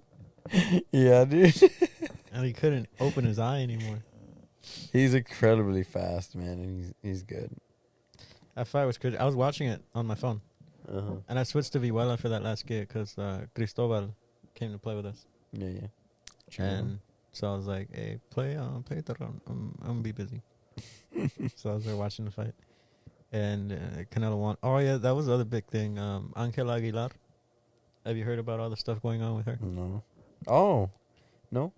Yeah, dude. and he couldn't open his eye anymore. He's incredibly fast, man, and he's good. That fight was crazy. I was watching it on my phone, Uh-huh. and I switched to Vihuela for that last gig because Cristobal came to play with us. Yeah, yeah. And so I was like, "Hey, play Terron. I'm gonna be busy." So I was there watching the fight, and Canelo won. Oh yeah, that was the other big thing. Ángela Aguilar. Have you heard about all the stuff going on with her? No. Oh, no.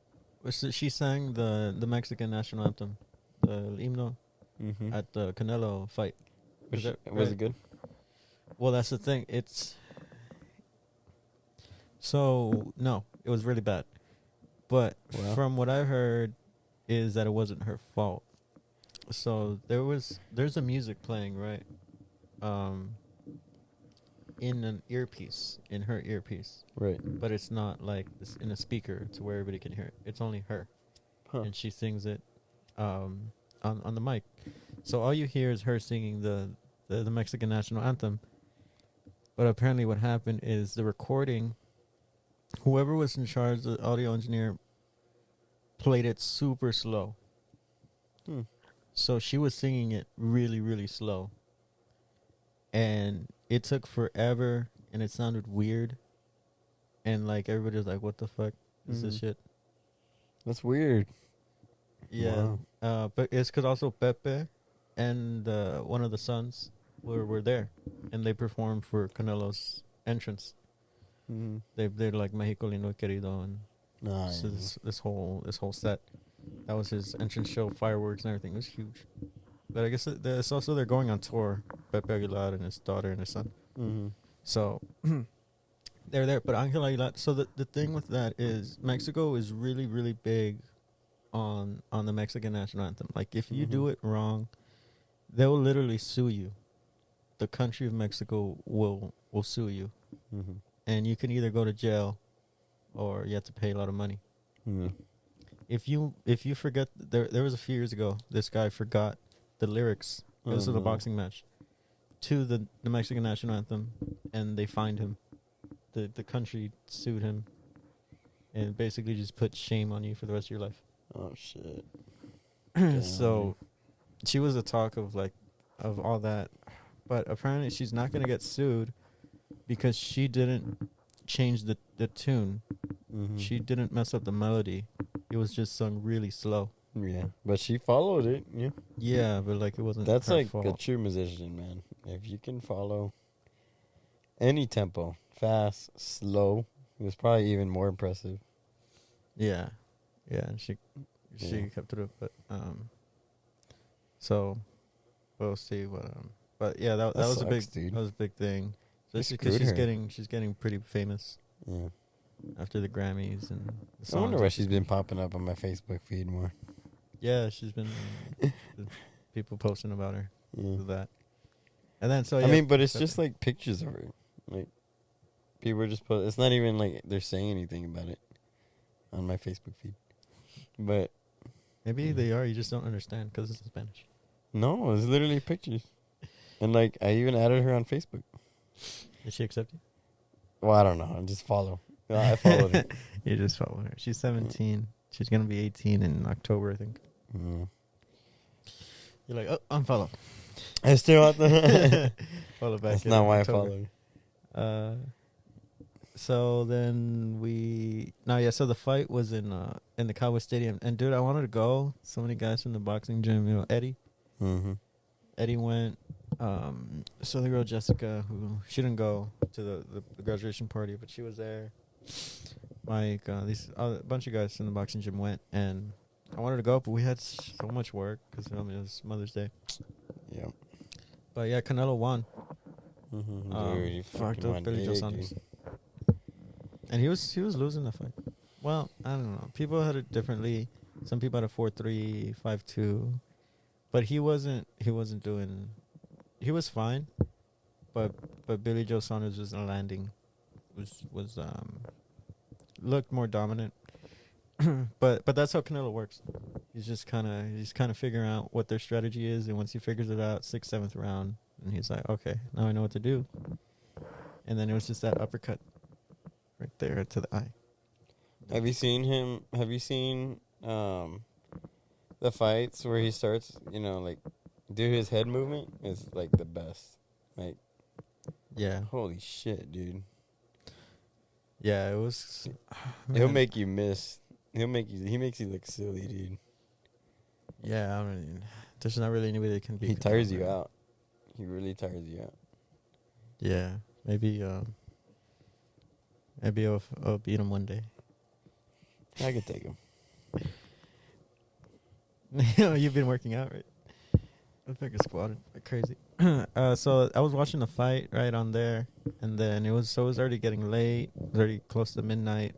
She sang the Mexican national anthem, the himno, Mm-hmm. at the Canelo fight. Was Right? it good? Well, that's the thing. No, it was really bad. But Wow. from what I heard, is that it wasn't her fault. So there's a music playing, right? In an earpiece, in her earpiece. Right. But it's not like in a speaker to where everybody can hear it. It's only her. Huh. And she sings it on the mic. So all you hear is her singing the Mexican national anthem. But apparently what happened is the recording, whoever was in charge, the audio engineer, played it super slow. So she was singing it really, really slow. And it took forever, and it sounded weird. And, like, everybody was like, what the fuck is this shit? That's weird. Yeah. Wow. But it's because also Pepe and one of the sons were there. And they performed for Canelo's entrance. Mm-hmm. They're like Mexico Lindo y Querido, and so this whole set. That was his entrance show, fireworks and everything. It was huge. But I guess it's also they're going on tour, Pepe Aguilar and his daughter and his son. Mm-hmm. So they're there. But Angel Aguilar. So the thing with that is Mexico is really, really big on the Mexican national anthem. Like if you do it wrong, they'll literally sue you. The country of Mexico will sue you. Mm-hmm. And you can either go to jail or you have to pay a lot of money. Mm-hmm. If you forget, there was a few years ago, this guy forgot the lyrics. This was a boxing match to the Mexican national anthem, and they fined him. The country sued him, and basically just put shame on you for the rest of your life. Oh shit! So, she was the talk of all that, but apparently she's not gonna get sued because she didn't change the tune. Mm-hmm. She didn't mess up the melody. It was just sung really slow. Yeah, but she followed it. Yeah. Yeah, but it wasn't. That's her like fault. a true musician, man. If you can follow any tempo, fast, slow, it's probably even more impressive. Yeah, and she kept it up, but so we'll see what but yeah, that was sucks, a big dude. that was a big thing. They Especially because screwed she's getting pretty famous Yeah. after the Grammys and the I songs. wonder why she's been popping up on my Facebook feed more. Yeah, she's been people posting about her Yeah. with that. And then so I mean, but it's just like pictures of her. Like people are just it's not even like they're saying anything about it on my Facebook feed. But maybe they are. You just don't understand because it's in Spanish. no, it's literally pictures. And like I even added her on Facebook. Did she accept you? Well, I don't know. I just follow. I followed her. You just follow her. She's 17. She's gonna be 18 in October, I think. Mm. You're like, oh, unfollow. I still want the. Follow back. That's in not why October. I follow. So then so the fight was in the Cowboy Stadium, and dude, I wanted to go. So many guys from the boxing gym, Eddie. Mm-hmm. Eddie went. So the girl Jessica, who she didn't go to the graduation party, but she was there. Mike, a bunch of guys from the boxing gym went, and I wanted to go, but we had so much work because it was Mother's Day. Yep. But yeah, Canelo won. Mm-hmm. Dude, you Fucked fucking up won Billy Joe big, Saunders. dude. And he was losing the fight. Well, I don't know. People had it differently. Some people had a 4-3, 5-2. But he wasn't doing. He was fine, but Billy Joe Saunders was landing, was looked more dominant. but that's how Canelo works. He's kind of figuring out what their strategy is, and once he figures it out, 6th, 7th round, and he's like, okay, now I know what to do. And then it was just that uppercut, right there to the eye. Have you seen him? Have you seen the fights where he starts? Like, do his head movement is like the best. Like, yeah, holy shit, dude. Yeah, it was. He'll make you miss. He makes you look silly, dude. Yeah, I mean, there's not really anybody that can beat. He tires you out. He really tires you out. Yeah, maybe I'll beat him one day. I could take him. You've been working out, right? I figure squatted like crazy. So I was watching the fight right on there, and then it was already getting late. It was already close to midnight,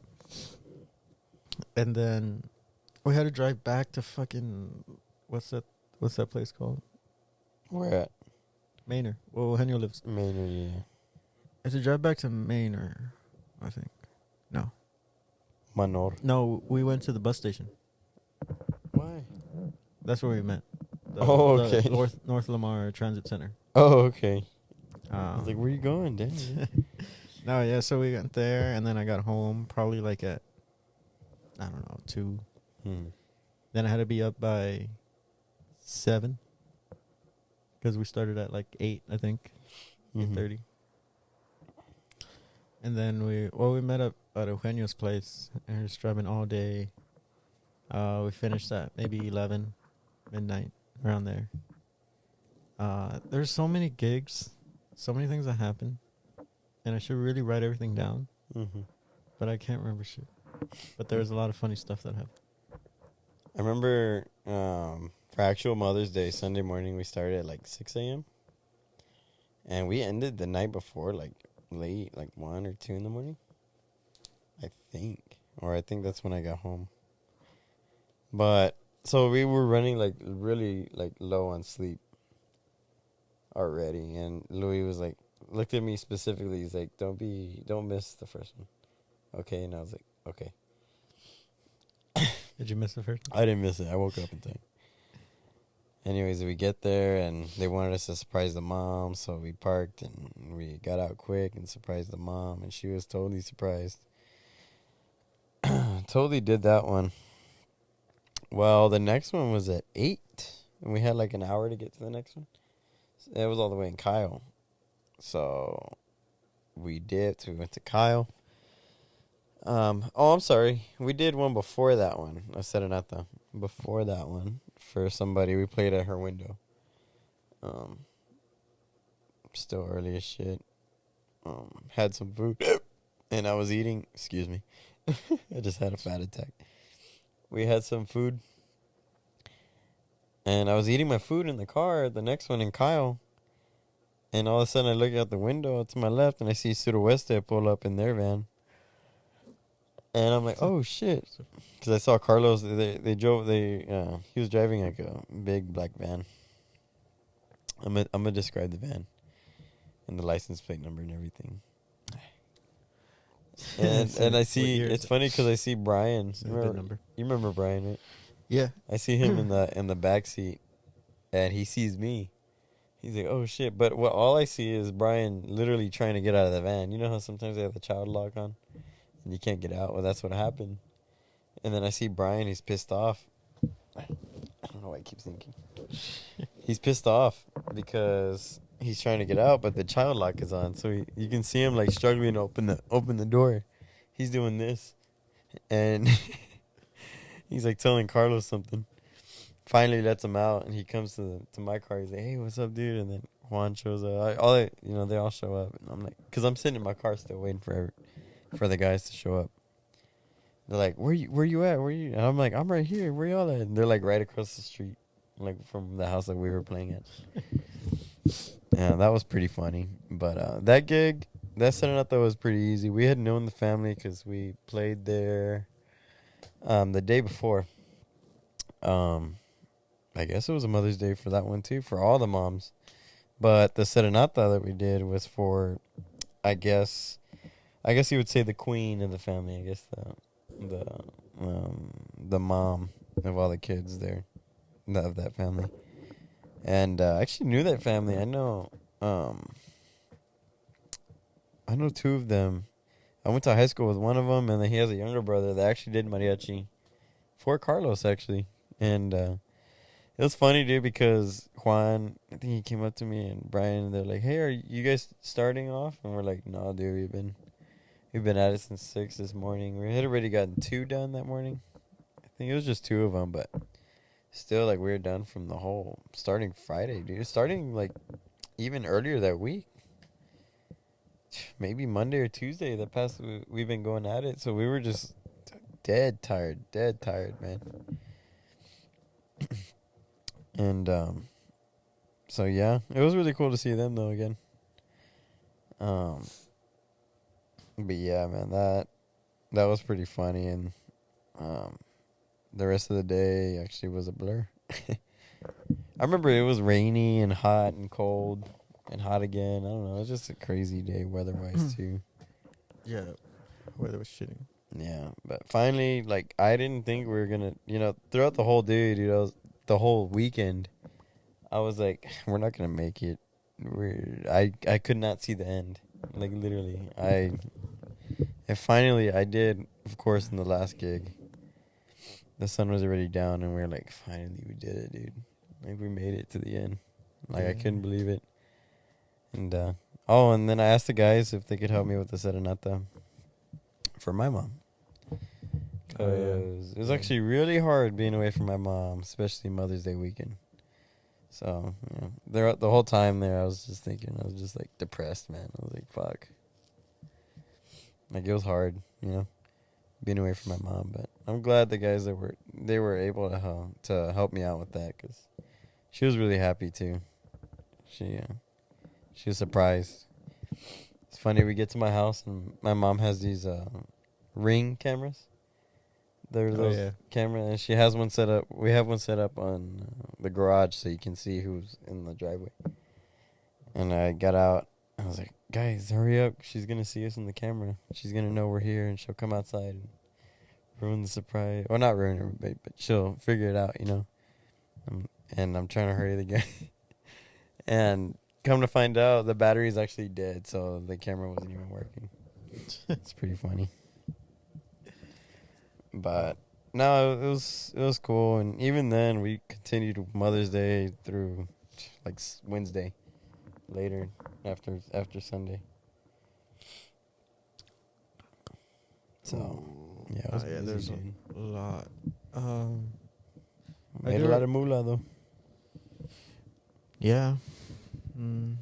and then we had to drive back to fucking what's that place called? Where at? Manor. Well, Henry lives. Manor, yeah. I had to drive back to Manor, I think. No. Manor. No, we went to the bus station. Why? That's where we met. Okay. The North Lamar Transit Center. Oh, okay. I was like, where you going, Dad? No, yeah, so we went there, and then I got home probably like at, I don't know, 2. Then I had to be up by 7. Because we started at like 8, I think. 8:30. And then we met up at Eugenio's place, and we were just driving all day. We finished at maybe 11, midnight, around there. There's so many gigs, so many things that happen, and I should really write everything down. But I can't remember shit. But there was a lot of funny stuff that happened. I remember for actual Mother's Day, Sunday morning, we started at like 6 a.m. And we ended the night before, like late, like 1 or 2 in the morning. I think. Or I think that's when I got home. But, so we were running like really like low on sleep already. And Louis was like, looked at me specifically. He's like, don't miss the first one. Okay. And I was like, okay. Did you miss the first? I didn't miss it. I woke up in time. Anyways, we get there, and they wanted us to surprise the mom, so we parked, and we got out quick and surprised the mom, and she was totally surprised. Totally did that one. Well, the next one was at 8, and we had like an hour to get to the next one. It was all the way in Kyle. So we dipped. We went to Kyle. I'm sorry. We did one before that one. I said it not though. Before that one, for somebody, we played at her window. Still early as shit. Had some food, and I was eating. Excuse me. I just had a fat attack. We had some food, and I was eating my food in the car. The next one in Kyle, and all of a sudden I look out the window to my left, and I see Suroeste pull up in their van. And I'm like, oh shit, because I saw Carlos. They drove. He was driving like a big black van. I'm gonna describe the van, and the license plate number and everything. And I see it's funny because I see Brian. You remember Brian, right? Yeah. I see him in the back seat, and he sees me. He's like, oh shit! But all I see is Brian literally trying to get out of the van. You know how sometimes they have the child lock on. And you can't get out. Well, that's what happened. And then I see Brian. He's pissed off. I don't know why I keep thinking. He's pissed off because he's trying to get out, but the child lock is on. So you can see him like struggling to open the door. He's doing this, and he's like telling Carlos something. Finally, lets him out, and he comes to my car. He's like, "Hey, what's up, dude?" And then Juan shows up. They all show up, and I'm like, because I'm sitting in my car still waiting for the guys to show up. They're like, where you at? Where you? And I'm like, I'm right here. Where y'all at? And they're like right across the street, like from the house that we were playing at. Yeah, that was pretty funny. But that gig, that setting up, though, was pretty easy. We had known the family because we played there the day before. I guess it was a Mother's Day for that one too, for all the moms. But the serenata that we did was for, I guess, you would say the queen of the family. I guess the mom of all the kids there, of that family. And I actually knew that family. I know two of them. I went to high school with one of them, and then he has a younger brother that actually did mariachi for Carlos, actually. And it was funny, dude, because Juan, I think he came up to me and Brian, and they're like, "Hey, are you guys starting off?" And we're like, "No, dude, we've been at it since 6 this morning. We had already gotten 2 done that morning. I think it was just 2 of them, but still, like, we were done from the whole starting Friday, dude. Starting like even earlier that week, maybe Monday or Tuesday. That past we've been going at it, so we were just dead tired, man. And so yeah, it was really cool to see them though again. But yeah, man, that was pretty funny, and the rest of the day actually was a blur. I remember it was rainy and hot and cold and hot again. I don't know. It was just a crazy day weather-wise too. Yeah, weather was shitting. Yeah, but finally, like, I didn't think we were gonna, throughout the whole day, dude, the whole weekend, I was like, we're not gonna make it. I could not see the end. Like, literally, and finally I did, of course, in the last gig. The sun was already down, and we were like, finally, we did it, dude. Like, we made it to the end. Like, I couldn't believe it. And, and then I asked the guys if they could help me with the serenata for my mom. Because it was actually really hard being away from my mom, especially Mother's Day weekend. So, the whole time there, I was just thinking, I was just, like, depressed, man. I was like, fuck. Like, it was hard, being away from my mom. But I'm glad the guys that were able to help me out with that, because she was really happy, too. She was surprised. It's funny, we get to my house, and my mom has these Ring cameras. They're those cameras, and she has one set up. We have one set up on the garage so you can see who's in the driveway. And I got out. I was like, guys, hurry up. She's going to see us in the camera. She's going to know we're here, and she'll come outside and ruin the surprise. Well, not ruin everybody, but she'll figure it out, And I'm trying to hurry the guy. And come to find out, the battery's actually dead, so the camera wasn't even working. It's pretty funny. But no, it was cool, and even then we continued Mother's Day through like Wednesday, later after Sunday. So yeah, it was busy, there's dude. a lot. Made a lot of moolah though. Yeah. Kind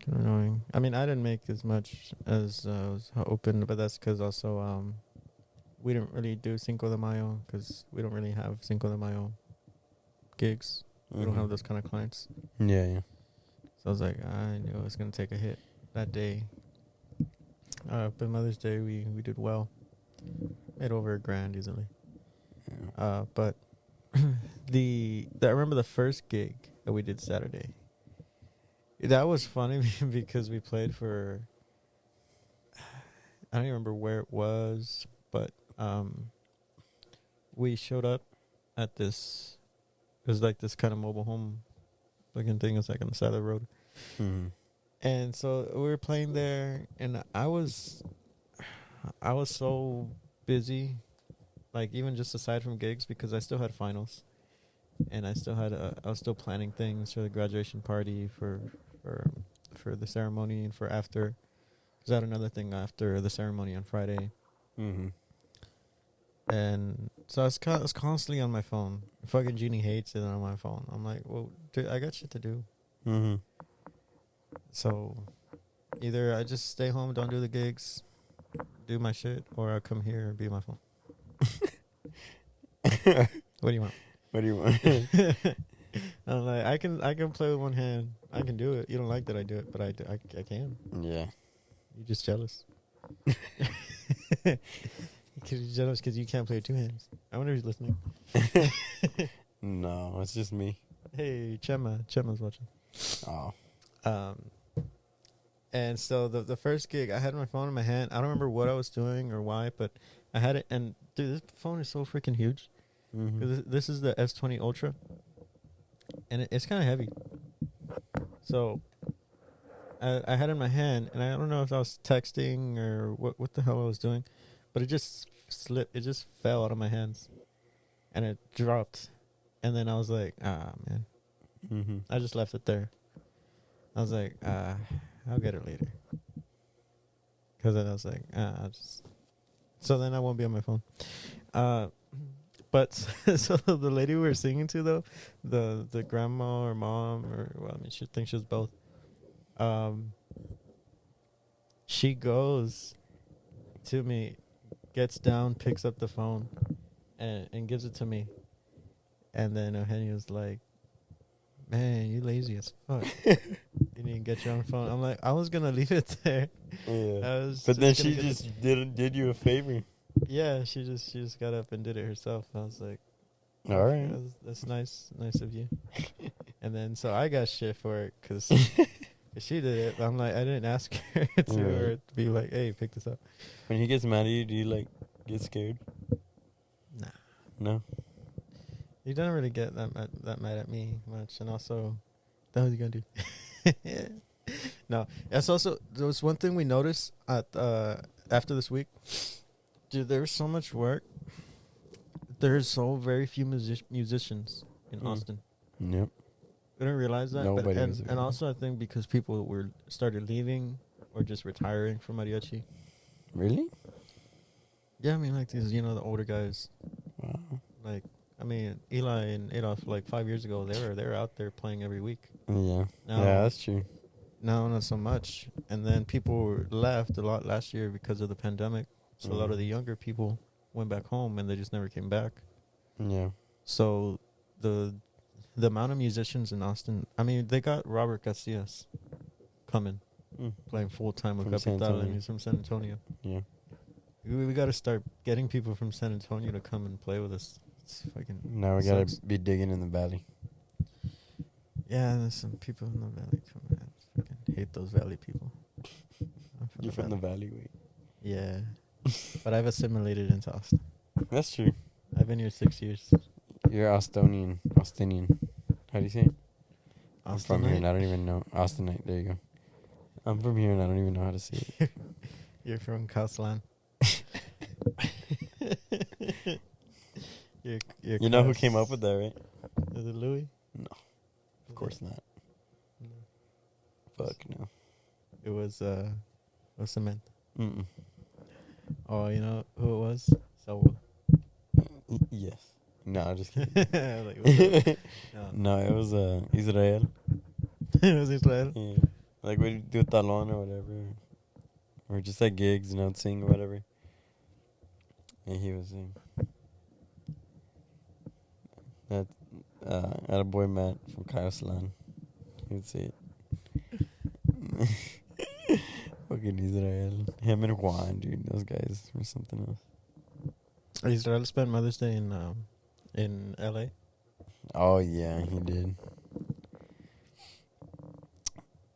of annoying. I mean, I didn't make as much as was hoping, but that's because also we didn't really do Cinco de Mayo because we don't really have Cinco de Mayo gigs. We don't have those kind of clients. Yeah. So I was like, I knew I was going to take a hit that day. But Mother's Day, we did well. Made over $1,000 easily. Yeah. But I remember the first gig that we did Saturday. That was funny because we played for, I don't even remember where it was, but we showed up at this, it was like this kind of mobile home looking thing. It's like on the side of the road. Mm-hmm. And so we were playing there, and I was so busy, like even just aside from gigs, because I still had finals, and I was still planning things for the graduation party, for the ceremony, and for after. Because I had another thing after the ceremony on Friday. Mm-hmm. And so I was constantly on my phone. Fucking Jeannie hates it on my phone. I'm like, well, dude, I got shit to do. Mm-hmm. So either I just stay home, don't do the gigs, do my shit, or I come here and be on my phone. What do you want? What do you want? I'm like, I can play with one hand. I can do it. You don't like that I do it, but I can. Yeah. You're just jealous. Because you're jealous because you can't play with 2 hands. I wonder who's listening. No, it's just me. Hey, Chema's watching. Oh. And so the first gig, I had my phone in my hand. I don't remember what I was doing or why, but I had it. And dude, this phone is so freaking huge. Mm-hmm. This is the S20 Ultra, and it's kind of heavy. So I had it in my hand, and I don't know if I was texting or what the hell I was doing, but it just slipped. It just fell out of my hands, and it dropped. And then I was like, man. Mm-hmm. I just left it there. I was like, I'll get it later. Because then I was like, I'll just... So then I won't be on my phone. But so the lady we were singing to, though, the grandma or mom, or, well, I mean, she thinks she was both. She goes to me, gets down, picks up the phone, and gives it to me. And then Eugenio was like, man, you lazy as fuck. You didn't get your own phone. I'm like, I was going to leave it there. Yeah. But then she just did you a favor. Yeah, she just got up and did it herself. I was like, all right. That's nice of you. And then, so I got shit for it because she did it. I'm like, I didn't ask her to be like, hey, pick this up. When he gets mad at you, do you, like, get scared? Nah. No? He doesn't really get that mad at me much. And also, what was he going to do? No. That's also, there was one thing we noticed at after this week. Dude, there's so much work. There's so very few musicians in Austin. Yep. I didn't realize that. Nobody But, was and also, I think because people started leaving or just retiring from mariachi. Really? Yeah, I mean, like these, the older guys. Wow. Like, I mean, Eli and Adolf, like 5 years ago, they were out there playing every week. Yeah. Now, yeah, that's true. No, not so much. And then people left a lot last year because of the pandemic. So a lot of the younger people went back home and they just never came back. Yeah. So the amount of musicians in Austin, I mean, they got Robert Garcias coming, playing full time with Capital, and he's from San Antonio. Yeah. We got to start getting people from San Antonio to come and play with us. It's fucking. Now we got to be digging in the valley. Yeah, there's some people in the valley coming. I fucking hate those valley people. You're from the valley, wait. Yeah. But I've assimilated into Austin. That's true. I've been here 6 years. You're Austinian. How do you say it? I'm from here and I don't even know. Austinite. There you go. I'm from here and I don't even know how to say it. You're from Kauslan. You know who came up with that, right? Is it Louis? No. Of course not. No. Fuck no. It was Cement. Mm-mm. Oh, you know who it was? Saul. Yes. No, just kidding. Like, no, it was Israel. It was Israel? Yeah. Like we do talon or whatever. Or just like gigs and I'd sing or whatever. And he was singing. That had a boy Matt from Kaoslan. He would say it. Fucking Israel. Him and Juan, dude. Those guys were something else. Israel spent Mother's Day in LA. Oh yeah, he did.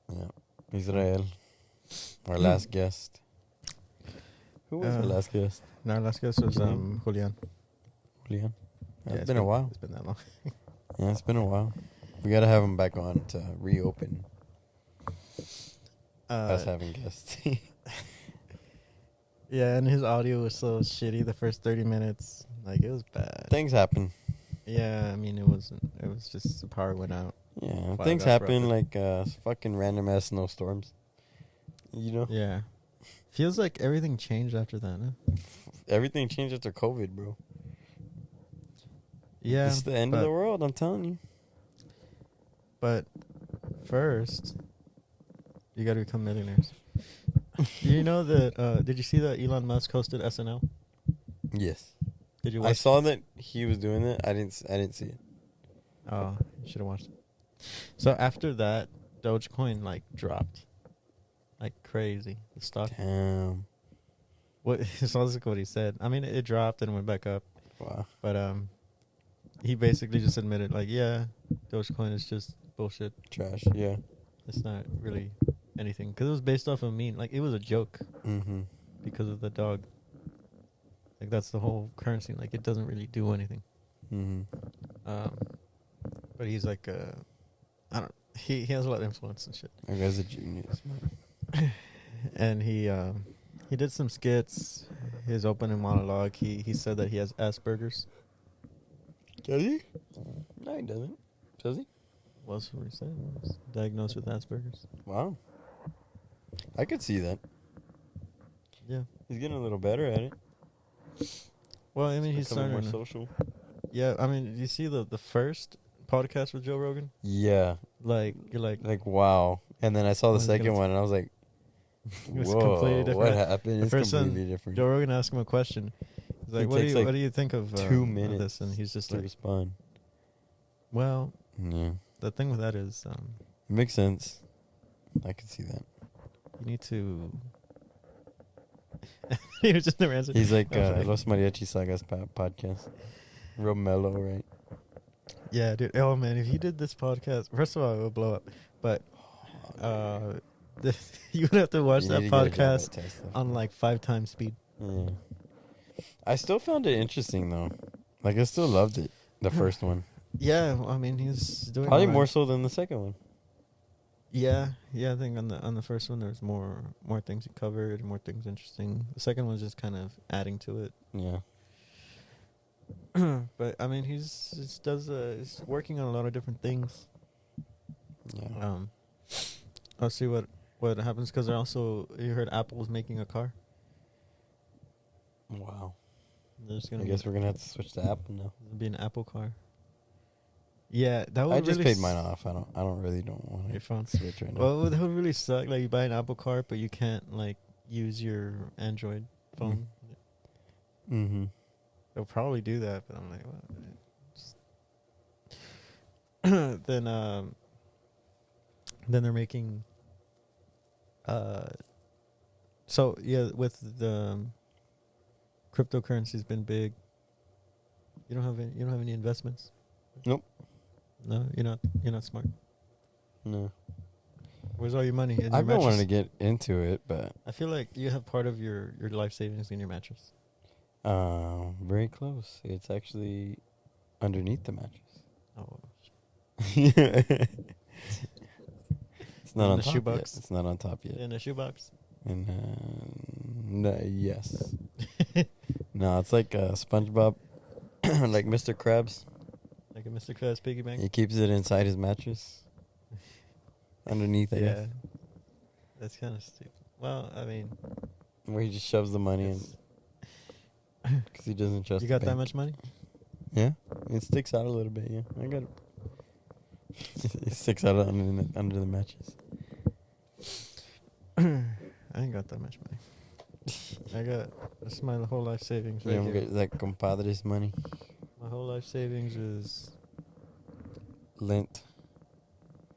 Yeah. Israel. Our last guest. Who was our last guest? No, our last guest was Julian. Julian? Yeah, It's been a while. It's been that long. Yeah, it's been a while. We gotta have him back on to reopen us having guests. Yeah, and his audio was so shitty the first 30 minutes. Like, it was bad. Things happen. Yeah, I mean, it was just the power went out. Yeah, things happen like fucking random ass snowstorms. You know? Yeah. Feels like everything changed after that, huh? Everything changed after COVID, bro. Yeah. It's the end of the world, I'm telling you. But first, you got to become millionaires. You know that? Did you see that Elon Musk hosted SNL? Yes. Did you watch I saw that he was doing it. I didn't see it. Oh, you should have watched it. So after that, Dogecoin like dropped, like crazy. The stock. Damn. What? So that's what he said. I mean, it dropped and went back up. Wow. But he basically just admitted, like, yeah, Dogecoin is just bullshit. Trash. Yeah. It's not really anything. Because it was based off of a meme. Like, it was a joke Mm-hmm. because of the dog. Like, that's the whole currency. Like, it doesn't really do anything. Mm-hmm. But he's like, I don't. He has a lot of influence and shit. That guy's a genius, man. And he did some skits. His opening monologue. He said that he has Asperger's. Does he? No, he doesn't. Does he? Well, that's what he said. He was diagnosed with Asperger's. Wow. I could see that. Yeah. He's getting a little better at it. Well, I mean, he's becoming starting more social. Yeah, I mean, you see the first podcast with Joe Rogan? Yeah. Like, you're like wow. And then I saw the He's second gonna one, and I was like, it was whoa, completely different. what happened? The It's first completely one, different. Joe Rogan asked him a question. He's like, It what takes, do you think of 2 minutes of this? And he's just to like, respond. well, Yeah. the thing with that is, It makes sense. I could see that. you need to. He was just never answered. He's like Okay. Los Mariachi Sagas podcast. Real mellow, right? Yeah, dude. Oh man, if you did this podcast, first of all, it would blow up. But you would have to watch You that need to get a job podcast at Tesla. on like 5 times speed. Yeah. I still found it interesting though. Like I still loved it. The first one. Yeah, well, I mean, he's doing Probably all more right. so than the second one. Yeah. I think on the first one there's more things he covered, more things interesting. The second one's just kind of adding to it. Yeah. But I mean, he's working on a lot of different things. Yeah. I'll see what happens because you heard Apple's making a car. Wow. There's I gonna guess we're gonna have to switch to Apple now. be an Apple car. Yeah, that would I just really paid mine off. I don't want Your to phone. switch right now. Well, that would really suck. Like you buy an Apple car, but you can't like use your Android phone. Mm-hmm. They'll probably do that, but I'm like, well, then they're making. So yeah, with the cryptocurrency's been big. You don't have any investments. Nope. No, you're not smart. No. Where's all your money? In your I've been wanting mattress? to get into it, but I feel like you have part of your life savings in your mattress. very close. It's actually underneath the mattress. Oh, It's not In on the top shoebox? yet. It's not on top yet. in a shoebox. And no, yes. No, it's like SpongeBob, like Mr. Krabs. Like a Mr. Krabs piggy bank. He keeps it inside his mattress. Underneath, I guess. That's kind of stupid. Well, I mean, Where he just shoves the money in. it's- Because he doesn't trust you the got that bank. much money? Yeah. It sticks out a little bit, yeah. I got it. It sticks out under the mattress. I ain't got that much money. That's my whole life savings You right don't here. get that compadre's money. My whole life savings is Lint.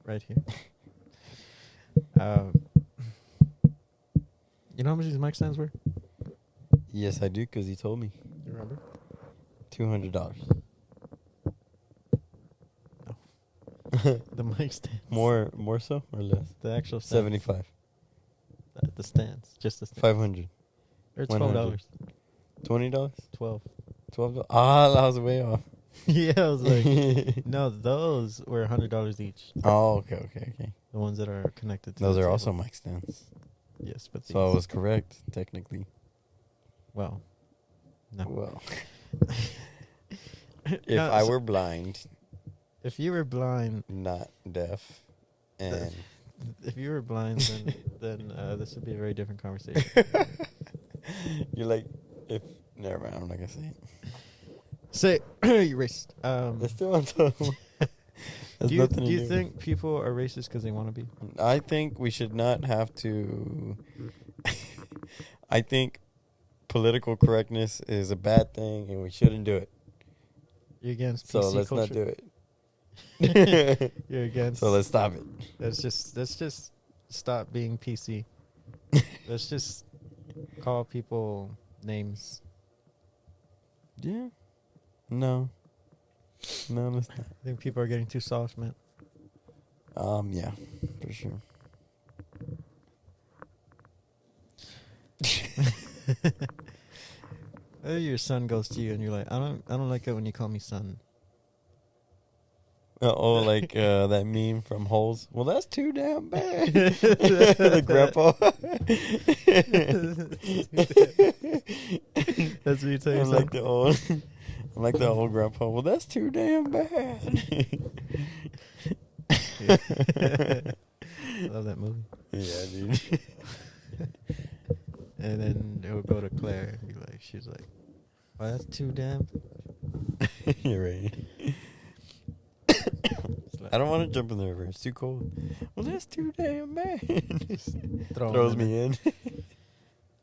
right here. You know how much these mic stands were? Yes, I do, because he told me. You remember? $200. The mic stand. More so or less? The actual stand. 75. The stands. Just the stands. 500. Or $100. $12. $20? 12. $12? Ah, that was way off. Yeah, I was like, no, those were $100 each. Oh, okay. The ones that are connected to Those the are table. also mic stands. Yes, but So I these- was correct, technically. well, no. Well, if No, I so were blind, if you were blind, not deaf, and then this would be a very different conversation. you're like, if never mind, I'm not gonna say it. Say you racist. It's still on top. Do you think people are racist because they want to be? I think we should not have to. I think political correctness is a bad thing, and we shouldn't do it. You're against PC So let's culture? not do it. You're against. So let's stop it. Let's just stop being PC. Let's just call people names. Yeah. No. No, it's not. I think people are getting too soft, man. Yeah, for sure. Your son goes to you and you're like, I don't like it when you call me son. Like that meme from Holes. Well, that's too damn bad. The grandpa. That's what you tell I'm yourself. like the old grandpa. Well, that's too damn bad. Love that movie. Yeah, dude. And then it will go to Claire and be like, she's like, oh, that's too damn. You're right. I don't want to jump in the river. It's too cold. Well, that's too damn bad. Just throws me in.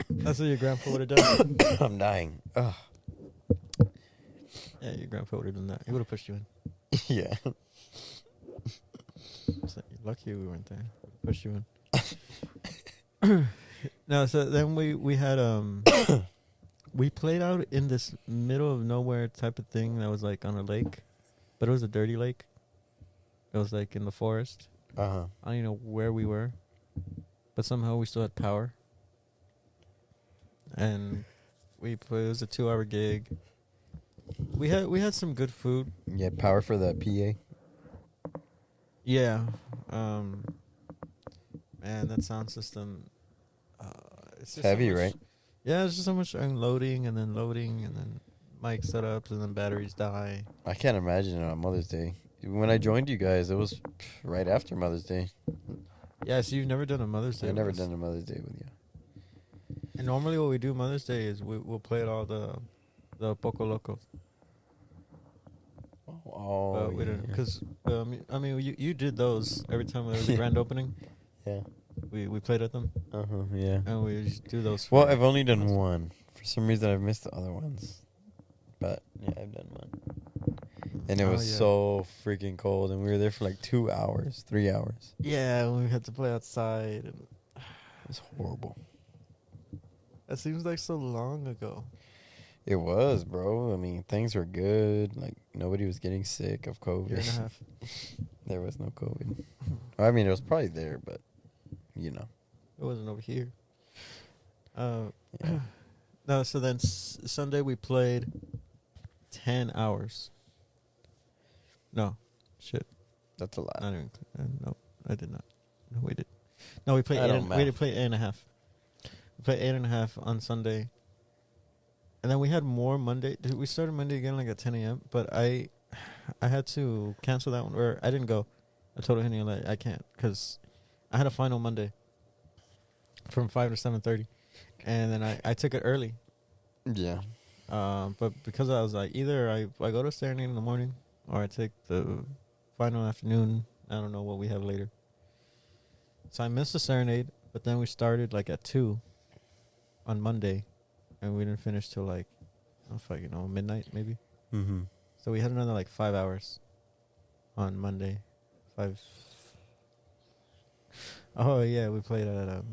That's what your grandpa would have done. I'm dying. Ugh. Yeah, your grandpa would have done that. He would have pushed you in. Yeah. So you're lucky we weren't there. Pushed you in. No, so then we had we played out in this middle of nowhere type of thing that was like on a lake, but it was a dirty lake. It was like in the forest. Uh-huh. I don't even know where we were, but somehow we still had power. And it was a 2-hour gig. We had some good food. Yeah, power for the PA. Yeah. Man, that sound system. It's just heavy, so much, right? Yeah, it's just so much unloading and then loading and then mic setups and then batteries die. I can't imagine it on Mother's Day. When I joined you guys, it was right after Mother's Day. Yeah, so you've never done a Mother's Day. I've never done a Mother's Day with you. And normally what we do Mother's Day is we'll play all the Poco Locos. Oh, But we didn't, because I mean you did those every time there was a grand opening. Yeah. We played at them. Yeah. And we just do those. Well, I've only done one. For some reason, I've missed the other ones. But yeah, I've done one. And it was so freaking cold, and we were there for like 2 hours, 3 hours. Yeah, we had to play outside, and it was horrible. That seems like so long ago. It was, bro. I mean, things were good. Like, nobody was getting sick of COVID. Year and a half. There was no COVID. I mean, it was probably there, but, you know. It wasn't over here. Yeah. No, so then Sunday we played 10 hours. No. Shit. That's a lot. No, I did not. No, we did. No, we played we did play 8.5. We played 8.5 on Sunday. And then we had more Monday. We started Monday again like at 10 a.m. But I had to cancel that one. Or I didn't go. I told Henny like I can't because I had a final Monday from 5 to 7:30, and then I took it early. Yeah. But because I was like, either I go to Serenade in the morning or I take the final afternoon. I don't know what we have later. So I missed the Serenade, but then we started like at 2 on Monday, and we didn't finish till like, midnight maybe. Mm-hmm. So we had another like 5 hours on Monday. 5. Oh yeah, we played at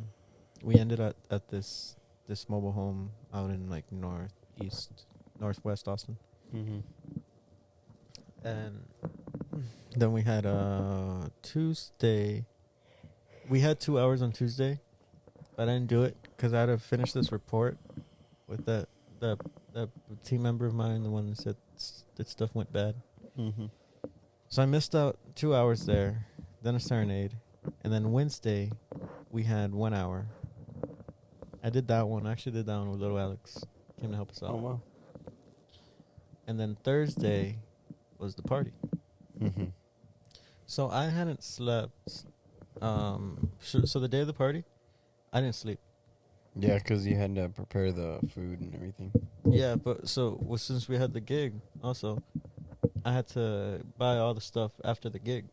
we ended at this mobile home out in like northwest Austin. Mm-hmm. And then we had Tuesday. We had 2 hours on Tuesday, but I didn't do it because I had to finish this report with that team member of mine, the one that said that stuff went bad. Mm-hmm. So I missed out 2 hours there, then a Serenade, and then Wednesday we had 1 hour. I did that one. I actually did that one with little Alex. Came to help us out. Oh, wow. And then Thursday was the party. Mm-hmm. So I hadn't slept. So the day of the party, I didn't sleep. Yeah, because you had to prepare the food and everything. Yeah, but since we had the gig, also, I had to buy all the stuff after the gig,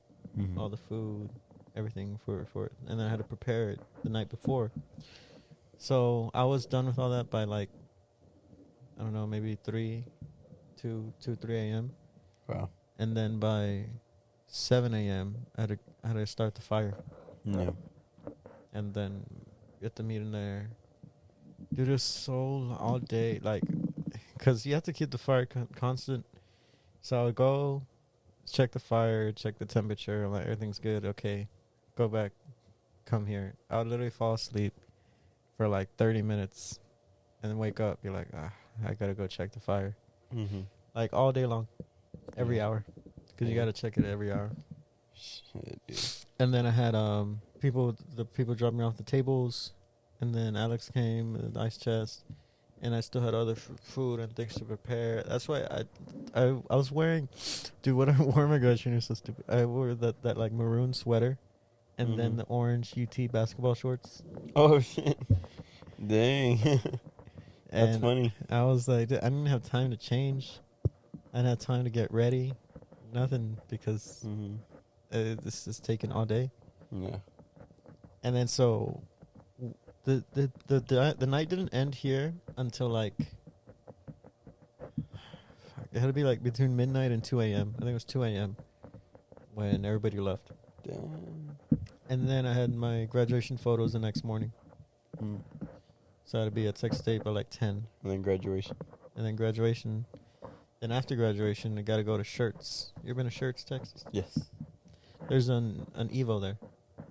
all the food, everything for it, and then I had to prepare it the night before. So I was done with all that by like, I don't know, maybe 3 a.m. Wow. And then by 7 a.m. I had to start the fire. Yeah. And then get the meat in there. Do this all day, like, because you have to keep the fire constant. So I'll go check the fire, check the temperature. I'm like, everything's good. Okay, go back, come here. I'll literally fall asleep for like 30 minutes and then wake up. Be like, I gotta go check the fire. Mm-hmm. Like all day long, every Yeah. hour, because you Yeah. gotta check it every hour. Shit, dude. And then I had the people dropped me off the tables, and then Alex came with the ice chest, and I still had other food and things to prepare. That's why I was wearing, dude. What I wore my graduation is so stupid. I wore that like maroon sweater, and then Mhm. the orange UT basketball shorts. Oh shit! Dang, that's And funny. I was like, dude, I didn't have time to change. I didn't have time to get ready. Nothing, because Mm-hmm. this is taking all day. Yeah. And then so the night didn't end here until like it had to be like between midnight and 2 a.m. I think it was 2 a.m. when everybody left. Damn. And then I had my graduation photos the next morning. Mm. So I had to be at Texas State by like 10. And then graduation. And then graduation. Then after graduation, I got to go to Shirts. You ever been to Shirts, Texas? Yes. There's an Evo there.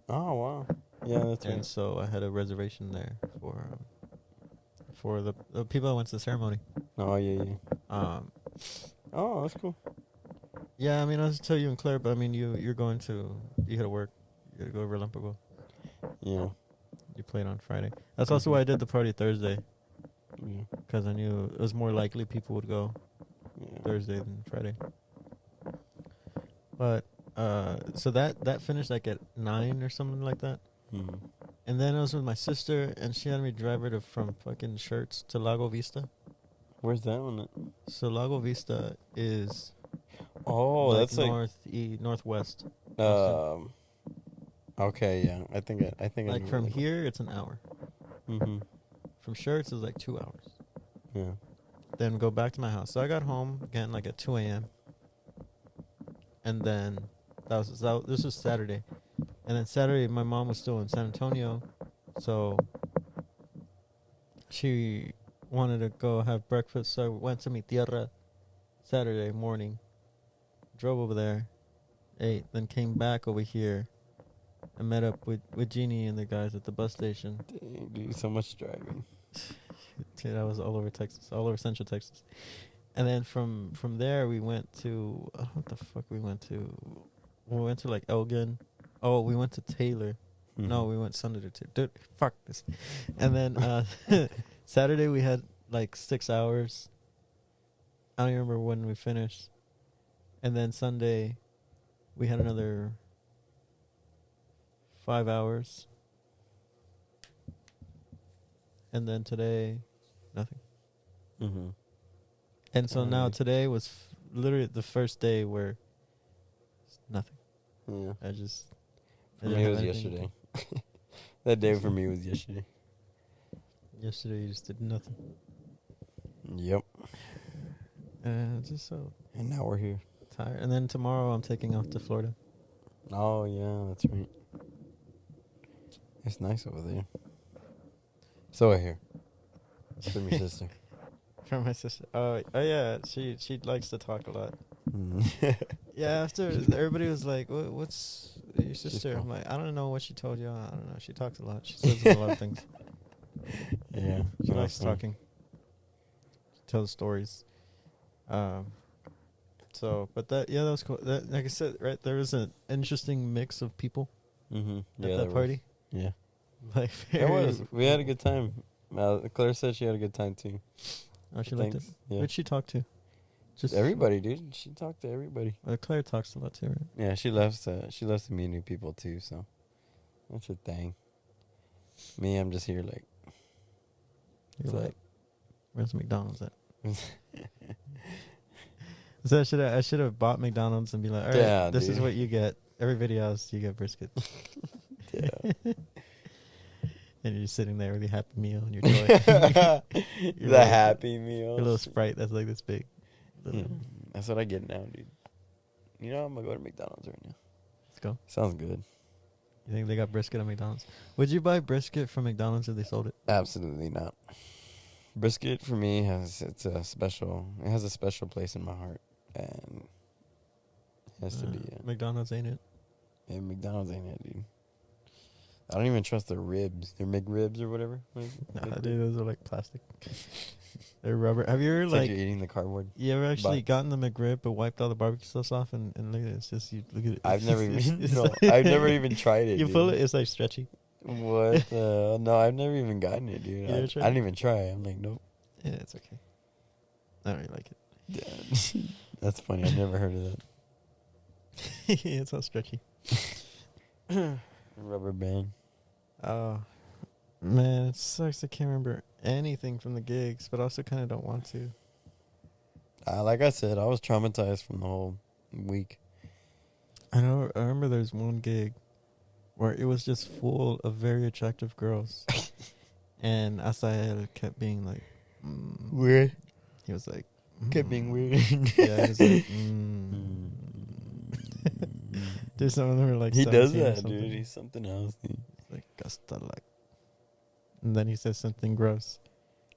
Oh wow. Yeah, that's And right. so I had a reservation there for the people that went to the ceremony. Oh yeah, yeah. Oh, that's cool. Yeah, I mean, I was tell you and Claire, but I mean, you gotta work. You gotta go to Relámpago. Yeah. You played on Friday. That's also why I did the party Thursday, Yeah. because I knew it was more likely people would go Yeah. Thursday than Friday. But, so that finished like at 9 or something like that. Mm-hmm. And then I was with my sister, and she had me drive her from fucking Shirts to Lago Vista. Where's that one at? So Lago Vista is Oh, that's like northwest. Okay, yeah. I think I Like know from where that here, it's an hour. one. Mhm. From Shirts is like 2 hours. Yeah. Then go back to my house. So I got home again like at 2 a.m. And then this was Saturday. And then Saturday, my mom was still in San Antonio, so she wanted to go have breakfast. So I went to mi tierra Saturday morning, drove over there, ate, then came back over here and met up with Jeannie and the guys at the bus station. Dang, dude, so much driving. Dude, I was all over Texas, all over Central Texas. And then from there, we went to, what the fuck we went to? We went to like Elgin. Oh, we went to Taylor. No, we went Sunday to Taylor. Dude, fuck this. And then Saturday, we had like 6 hours. I don't even remember when we finished. And then Sunday, we had another 5 hours. And then today, nothing. Mm-hmm. And so now Alright. today was literally the first day where nothing. Yeah. I just... For I me, didn't it have was anything. yesterday. That day for me was yesterday. Yesterday you just did nothing. Yep. Just so And now we're here. tired. And then tomorrow I'm taking off to Florida. Oh yeah, that's right. It's nice over there. So I hear. From your sister. From my sister. Oh yeah, she likes to talk a lot. Mm. Yeah, after everybody was like, "What's your sister?" cool. I'm like, "I don't know what she told you. I don't know. She talks a lot. She says a lot of things. Yeah. She no, likes fun. talking. She tells stories." So, but that was cool. That, like I said, right, there was an interesting mix of people Mm-hmm. at Yeah, that party. Yeah. Like, It was. We had a good time. Claire said she had a good time too. Oh, she liked it. Thanks. Yeah. Who'd she talk to? Just everybody, dude. She talked to everybody. Claire talks a lot too, right? Yeah, she loves to meet new people too. So that's her thing. Me, I'm just here like. You're what's like, up? where's McDonald's at? So I should have bought McDonald's and be like, all right, Yeah, this is dude. what you get. Every video else, you get brisket. Yeah. And you're just sitting there with your Happy Meal and your toy. The little- Happy Meal. Your little Sprite that's like this big. That's what I get now, dude. You know, I'm gonna go to McDonald's right now. Let's go. Sounds good. You think they got brisket at McDonald's? Would you buy brisket from McDonald's if they sold it? Absolutely not. Brisket for me has a special place in my heart. and it has to be McDonald's ain't it? yeah, McDonald's ain't it, dude. I don't even trust their ribs. Their McRibs or whatever. What is it? Nah, dude, those are like plastic. They're rubber. Have you ever It's like you're eating the cardboard. you ever actually box. gotten the McRib but wiped all the barbecue sauce off and look at it? It's just you look at it. I've never even It's no, like- I've never even tried it. You dude. pull it, it's like stretchy. What? No, I've never even gotten it, dude. You never I tried didn't even try. I'm like, nope. Yeah, it's okay. I don't really like it. Yeah. That's funny. I've never heard of that. It's all stretchy. Rubber band. Oh, man, it sucks. I can't remember anything from the gigs, but I also kind of don't want to. Like I said, I was traumatized from the whole week. I remember there's one gig where it was just full of very attractive girls, and Asael kept being like, Weird. he was like, Kept being weird. Yeah, he was like, There's some of them who are like He does 17 or that, something. dude. He's something else. Dude. Like, hasta like. And then he says something gross.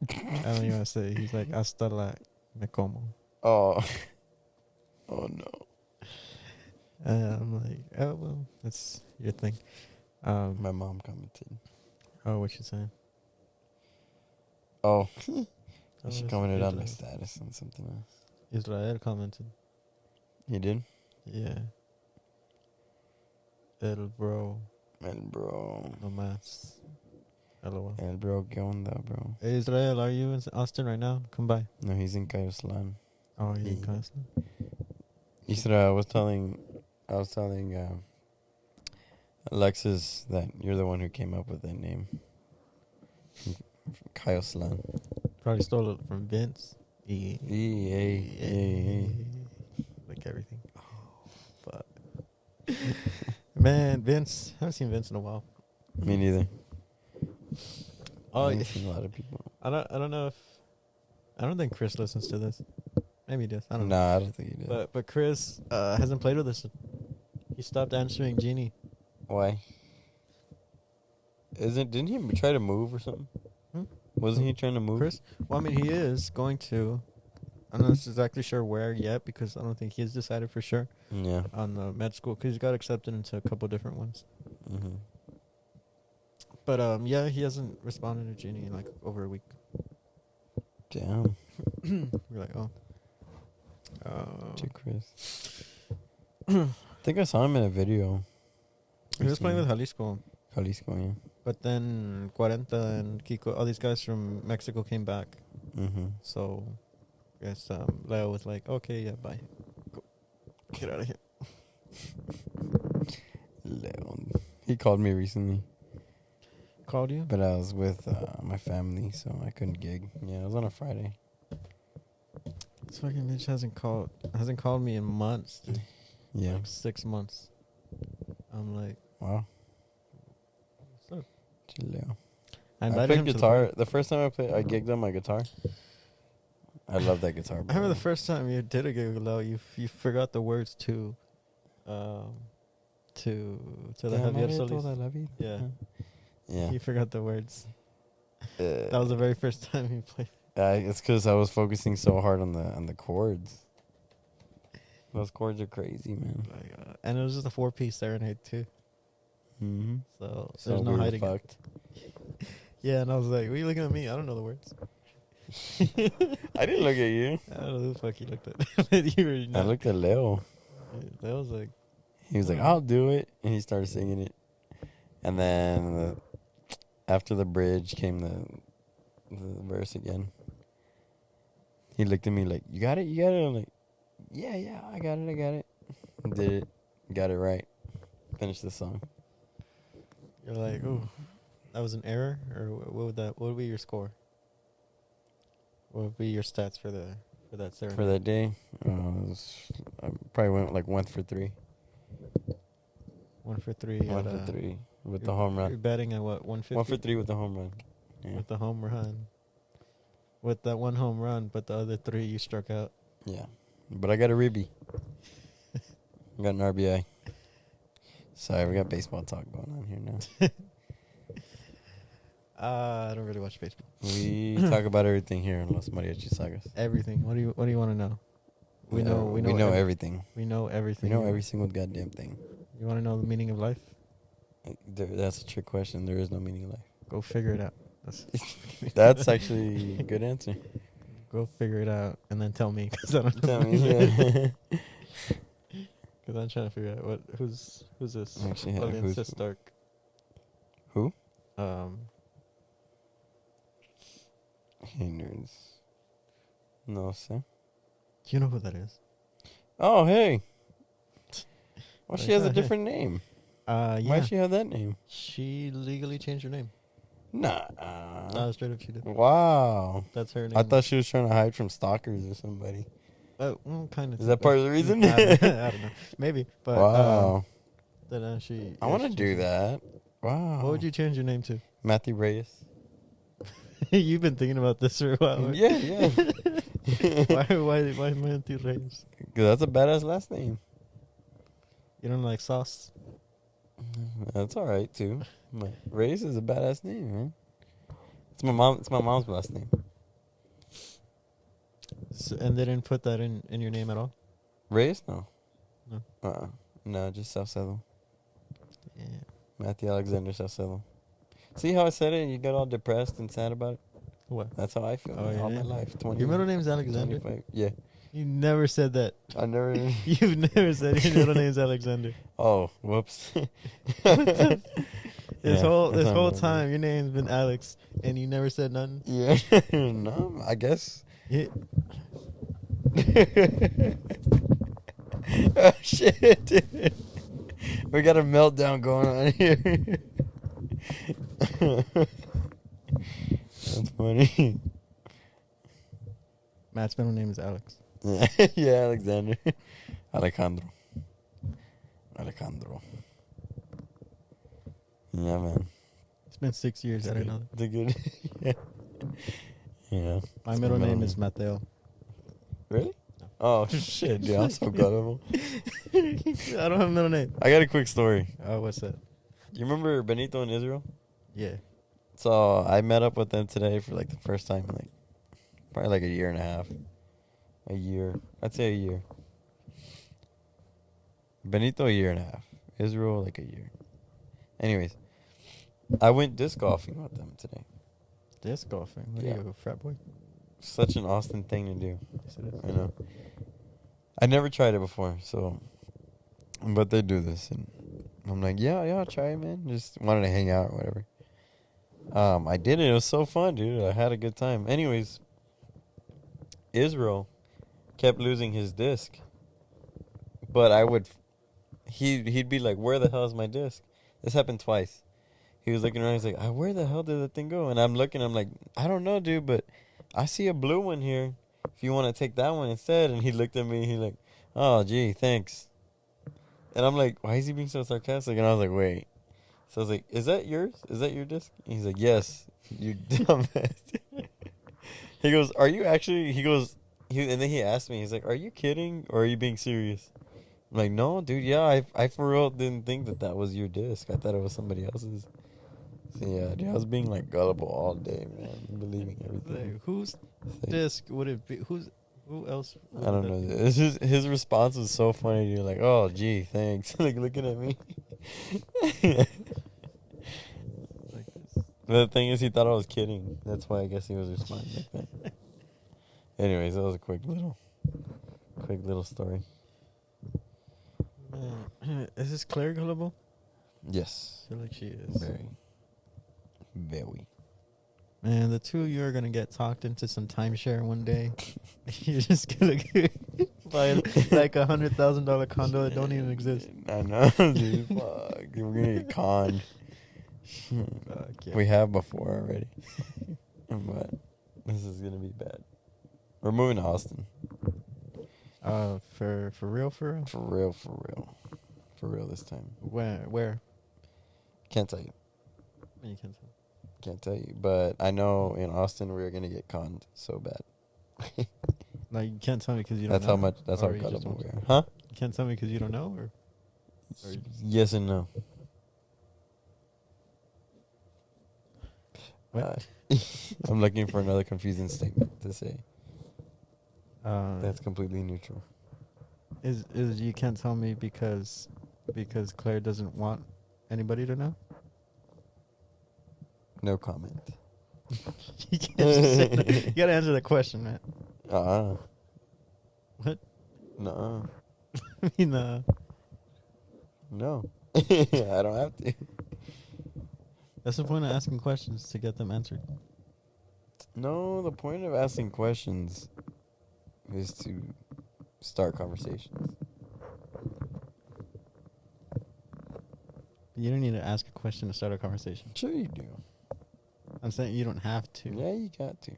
I don't even want to say it. He's like, hasta la me como. Oh. Oh no. I'm like, oh, well, that's your thing. My mom commented. Oh, what you saying? Oh. Oh, She it's commented on my Israel. status and something else. Israel commented. You did? Yeah. El bro, El bro. no más. LOL. El bro, ¿qué onda, bro? Hey, Israel, are you in Austin right now? Come by. No, he's in Cayoslan. Oh, you in Yeah. Carson? Isra, I was telling Alexis that you're the one who came up with that name. From Cayoslan. Probably stole it from Vince. Like everything. Fuck. Man, Vince. I haven't seen Vince in a while. Me neither. Oh, I haven't seen a lot of people. I don't know if I don't think Chris listens to this. Maybe he does. I don't know. Nah, I don't think he did. But Chris hasn't played with us. He stopped answering Genie. Why? Didn't he try to move or something? Hmm? Wasn't he trying to move? Chris? Well, I mean, he is going to. I'm not exactly sure where yet because I don't think he's decided for sure Yeah. on the med school because he got accepted into a couple different ones. Mm-hmm. But yeah, he hasn't responded to Genie in like over a week. Damn. We're like, oh. To Chris. I think I saw him in a video. He was playing with Jalisco. Jalisco, yeah. But then Cuarenta and Kiko, all these guys from Mexico came back. Mm-hmm. So I guess Leo was like, okay, yeah, bye. Go. Get out of here. Leon. He called me recently, Called you? but I was with my family, so I couldn't gig. Yeah, it was on a Friday. This fucking bitch hasn't called me in months, dude. Yeah. Like 6 months. I'm like, Wow. what's up? Chileo. I I invited played him to guitar. The first time I gigged on my guitar. I love that guitar. I remember the first time you did a gig with Leo, you forgot the words to the Javier Solis. Yeah. Yeah. You forgot the words. That That was the very first time you played. It's because I was focusing so hard on the chords. Those chords are crazy, man. And it was just a 4-piece serenade too. Mm-hmm. So So there's no we were hiding it. fucked. Yeah, and I was like, "What are you looking at me? I don't know the words." I didn't look at you. I don't know who the fuck you looked at. But you were I not. looked at Leo. That was like, He was like, "I'll do it," and he started singing it. And then after the bridge came the verse again. He looked at me like, "You got it, you got it." I'm like, "Yeah, I got it." Did it, got it right. Finished the song. you're like, "Ooh, that was an error," or what would be your score? What would be your stats for that serenade? For that day, I probably went like 1 for 3. 1 for 3. 1 for 3 with the home You're run. betting at what, 150? 1 for 3 with the home run. Yeah. With the home run. With that one home run, but the other 3 you struck out. Yeah. But I got a ribby. I got an RBI. Sorry, we got baseball talk going on here now. I don't really watch baseball. We talk about everything here in Los Mariachi Sagas. Everything. What do you want to know? We know. We know everything. We know We everything. know every single goddamn thing. You want to know the meaning of life? That's a trick question. There is no meaning in life. Go figure it out. That's actually a good answer. Go figure it out and then tell me, because I don't know. Tell me. Yeah. Because I'm trying to figure out who's this? Actually, Valencia Stark. Who? Hey, nerds. No, sir. You know who that is? Oh, hey. Well, she has a different name. Yeah. Why'd she have that name? She legally changed her name. Nah. No, straight up she did. Wow. That's her name. I thought she was trying to hide from stalkers or somebody. Well, kind of. Is that part of the reason? I don't know. Maybe. But, wow. Then she. I want to do that. Wow. What would you change your name to? Matthew Reyes. You've been thinking about this for a while. Right? Yeah. Why Matthew Reyes? Because that's a badass last name. You don't like sauce? That's all right too. But Reyes is a badass name, man. It's my mom's last name. So, and they didn't put that in your name at all? Reyes? No. No. No, just Salcedo. Yeah. Matthew Alexander Salcedo. See how I said it? You got all depressed and sad about it? What? That's how I feel all my life. Your middle name is Alexander? 25. Yeah. You never said that. I never. You've never said your middle name's Alexander. Oh, whoops. This whole time, your name's been Alex, and you never said nothing? Yeah. No, I guess. Yeah. Oh, shit, dude. We got a meltdown going on here. That's funny. Matt's middle name is Alex. Yeah, Alexander. Alejandro. Yeah, man. It's been 6 years. I didn't know that. The good. Yeah. Yeah. My middle name is Mateo. Really? No. Oh, shit, dude. I'm so gullible. I don't have a middle name. I got a quick story. Oh, what's that? You remember Benito and Israel? Yeah. So I met up with them today for like the first time in like probably like a year and a half. A year. I'd say a year. Benito, a year and a half. Israel, like a year. Anyways, I went disc golfing with them today. Disc golfing? What are you, a frat boy? Such an Austin thing to do. Yes, it is. I know. I never tried it before, so. But they do this, and I'm like, yeah, I'll try it, man. Just wanted to hang out or whatever. I did it. It was so fun, dude. I had a good time. Anyways, Israel kept losing his disc, but he'd be like, where the hell is my disc? This happened twice. He was looking around. He's like, where the hell did that thing go? And I'm looking. I'm like, I don't know, dude, but I see a blue one here. If you want to take that one instead. And he looked at me. He's like, oh, gee, thanks. And I'm like, why is he being so sarcastic? And I was like, wait. So I was like, is that yours? Is that your disc? And he's like, yes, you dumbass. He goes, are you actually? And then he asked me, he's like, are you kidding or are you being serious? I'm like, no, dude, yeah, I for real didn't think that was your disc. I thought it was somebody else's. So yeah, dude, I was being like gullible all day, man, believing everything. Like, whose disc would it be? Who else? I don't know. It's just his response was so funny. You're like, oh, gee, thanks. Like looking at me. Like this. The thing is, he thought I was kidding. That's why I guess he was responding like that. Anyways, that was a quick little story. Man, is this Claire gullible? Yes. I feel like she is. Very. Man, the two of you are gonna get talked into some timeshare one day. You're just gonna buy like $100,000 condo that don't even exist. I know, dude. Fuck. We're gonna get conned. Yeah. We have before already. But this is gonna be bad. We're moving to Austin. For real? For real this time. Where? Can't tell you. You can't tell. Can't tell you. But I know in Austin we're gonna get conned so bad. Like, you can't tell me because you don't know. That's how gullible we are. Huh? You can't tell me because you don't know, or Yes and no. what? I'm looking for another confusing statement to say. That's That's completely neutral. Is you can't tell me because Claire doesn't want anybody to know? No comment. You can't just say no. You gotta answer the question, man. What? No. I mean, No. I don't have to. that's the point of asking questions, to get them answered. No, the point of asking questions is to start conversations. You don't need to ask a question to start a conversation. Sure you do. I'm saying you don't have to. Yeah, you got to.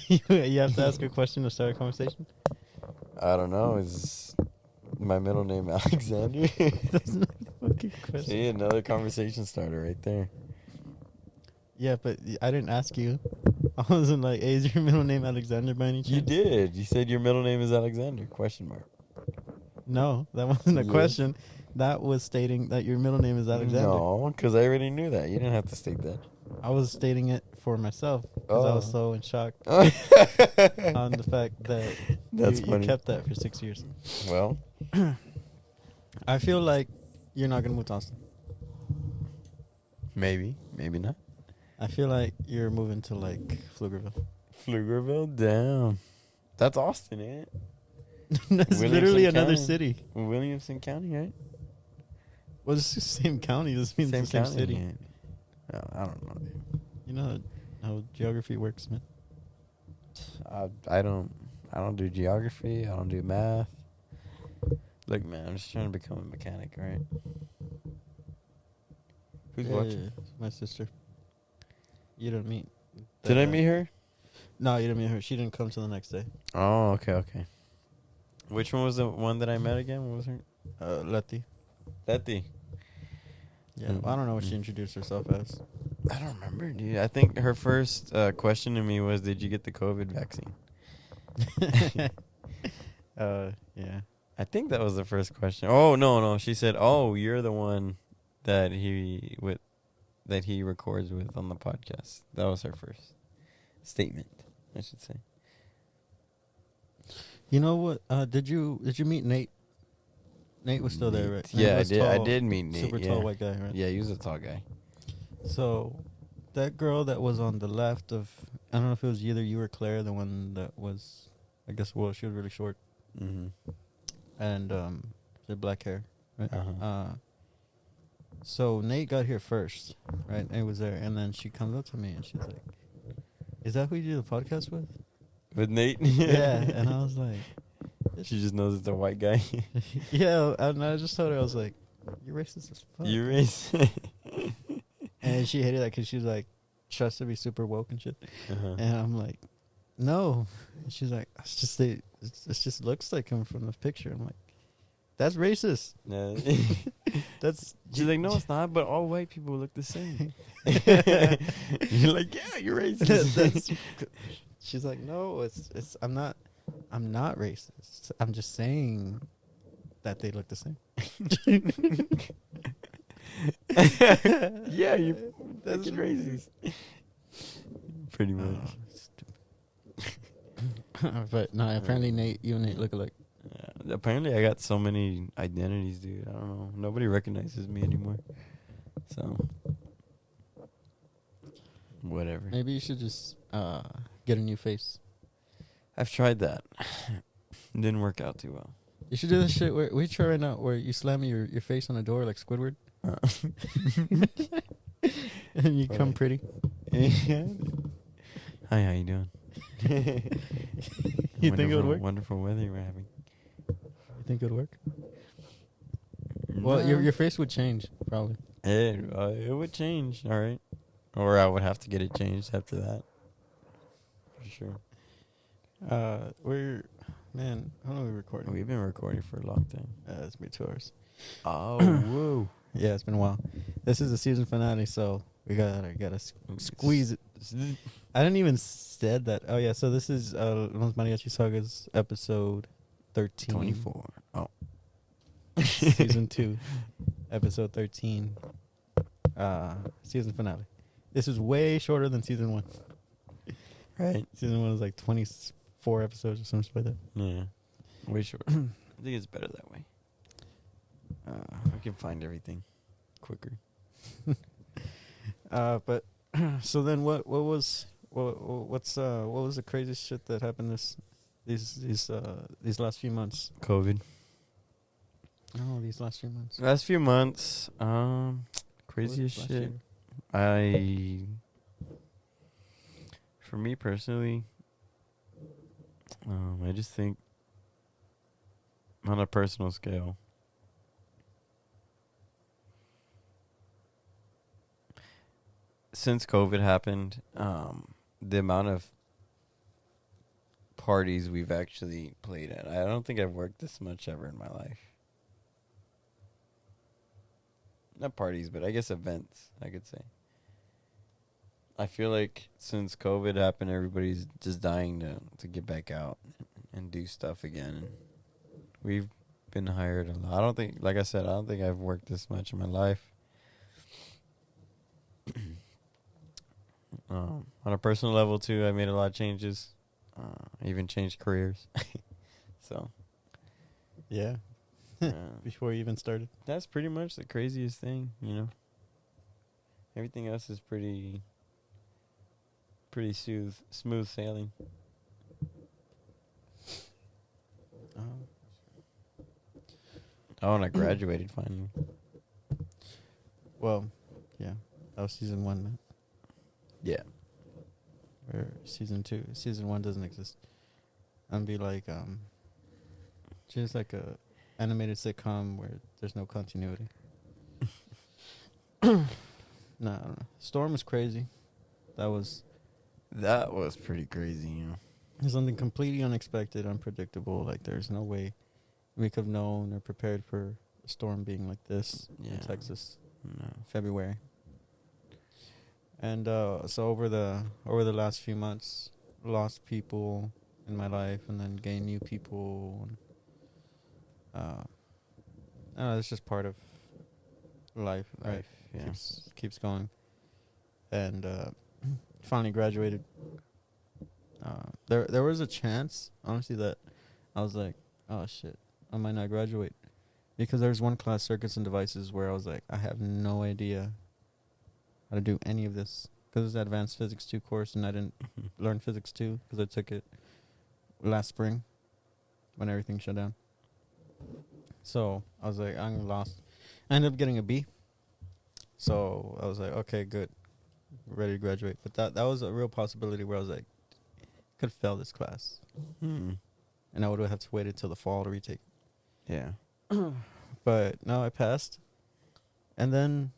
You have to ask a question to start a conversation? I don't know. Is my middle name Alexander? That's not a fucking question. See, another conversation starter right there. Yeah, but I didn't ask you. I wasn't like, hey, is your middle name Alexander by any chance? You did. You said your middle name is Alexander? Question mark. No, that wasn't a Yes. question. That was stating that your middle name is Alexander. No, because I already knew that. You didn't have to state that. I was stating it for myself because I was Oh. so in shock on the fact that That's you funny. kept that for 6 years. Well, I feel like you're not going to move to Austin. maybe. Maybe not. I feel like you're moving to like Pflugerville. Pflugerville down. That's Austin, ain't it? That's Williamson literally another County. city. Williamson County, right? Well, it's the same county. This means the same county. city. Yeah. I don't know, dude. You know how geography works, man. I don't do geography. I don't do math. Look, man, I'm just trying to become a mechanic, right? Who's watching? My sister. You didn't meet. Did I meet her? No, you didn't meet her. She didn't come till the next day. Oh, okay. Which one was the one that I met again? What was her? Letty. Letty. Yeah, well, I don't know what she introduced herself as. I don't remember, dude. I think her first question to me was, "Did you get the COVID vaccine?" Yeah. I think that was the first question. Oh no. She said, "Oh, you're the one that he records with on the podcast." That was her first statement, I should say. You know what? Did you meet Nate? Nate was still there, right? Yeah, Nate was I tall, did meet Nate. Super tall white guy, right? Yeah, he was a tall guy. So, that girl that was on the left of, I don't know if it was either you or Claire, the one that was, I guess, well, she was really short. Mm-hmm. And she had black hair, right? Uh-huh. So Nate got here first, right? Nate was there, and then she comes up to me and she's like, "Is that who you do the podcast with?" With Nate? Yeah, and I was like, She just knows it's a white guy. "Yeah," and I just told her, I was like, "You're racist as fuck." You racist? And she hated that because she was like, tries to be super woke and shit. Uh-huh. And I'm like, "No." And she's like, it just looks like him from the picture." I'm like, "That's racist." No. That's She's like, "No, it's not, but all white people look the same." You're like, "Yeah, you're racist." She's like, "No, it's I'm not racist. I'm just saying that they look the same." Yeah, you That's fucking racist. Pretty Oh, much. stupid. But no, apparently you and Nate look alike. Yeah, apparently, I got so many identities, dude. I don't know. Nobody recognizes me anymore. So, whatever. Maybe you should just get a new face. I've tried that. Didn't work out too well. You should do this shit where we try right now, where you slam your face on a door like Squidward, and you come pretty. Hi, how you doing? You think it would work? Wonderful weather we're having. You think it would work? Well, your face would change probably. It would change, all right. Or I would have to get it changed after that. For sure. How long are we recording? We've been recording for a long time. It's been 2 hours. Oh, whoa. Yeah, it's been a while. This is the season finale, so we gotta squeeze it. I didn't even said that. Oh yeah, so this is Los Mariachi Sagas episode 13. 24. Oh. Season 2, episode 13. Season finale. This is way shorter than season 1. Right. Season 1 was like 24 episodes or something like that. Yeah. Way short. I think it's better that way. I can find everything quicker. But so then what was the craziest shit that happened these last few months? COVID. Oh, these last few months. Last few months, craziest Last shit. year? For me personally, I just think on a personal scale, since COVID happened, the amount of parties we've actually played at, I don't think I've worked this much ever in my life. Not parties, but I guess events, I could say. I feel like since COVID happened, everybody's just dying to get back out and do stuff again. And we've been hired a lot. I don't think, like I said, I don't think I've worked this much in my life. On a personal level, too, I made a lot of changes. I even changed careers. So, Yeah. Before you even started. That's pretty much the craziest thing, you know. Everything else is pretty smooth sailing. Oh, and I graduated finally. Well, yeah, that was season 1, man. Yeah. Or season 2. Season 1 doesn't exist. I'm be like, just like a animated sitcom where there's no continuity. No, I don't know. Storm was crazy. That was pretty crazy, you know. something completely unexpected, unpredictable. Like, there's no way we could have known or prepared for a storm being like this in Texas. No. February. And so over the last few months, lost people in my life, and then gained new people. I don't know, it's just part of life, right? Yeah. Keeps going. And finally graduated. There was a chance, honestly, that I was like, oh shit, I might not graduate. Because there's one class, Circuits and Devices, where I was like, I have no idea how to do any of this. Because it's Advanced Physics 2 course, and I didn't learn Physics 2 because I took it last spring when everything shut down. So I was like, I'm lost. I ended up getting a B. So I was like, okay, good. Ready to graduate. But that was a real possibility where I was like, could fail this class. And I would have to wait until the fall to retake. Yeah. But no, I passed. And then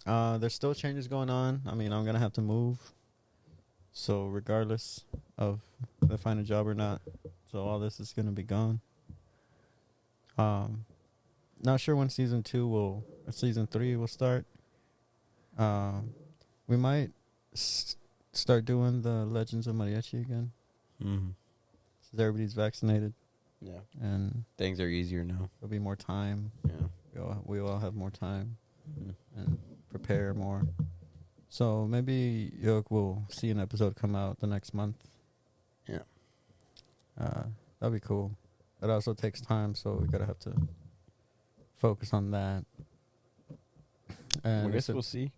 there's still changes going on. I mean, I'm going to have to move. So regardless of if I find a job or not, so all this is going to be gone. Not sure when season 3 will start. We might start doing the Legends of Mariachi again. Mm-hmm. Since everybody's vaccinated. Yeah. And things are easier now. there'll be more time. Yeah. We all have more time Mm-hmm. and prepare more. So maybe we'll see an episode come out the next month. Yeah. That'd be cool. It also takes time, so we gotta have to focus on that. And I guess we'll see.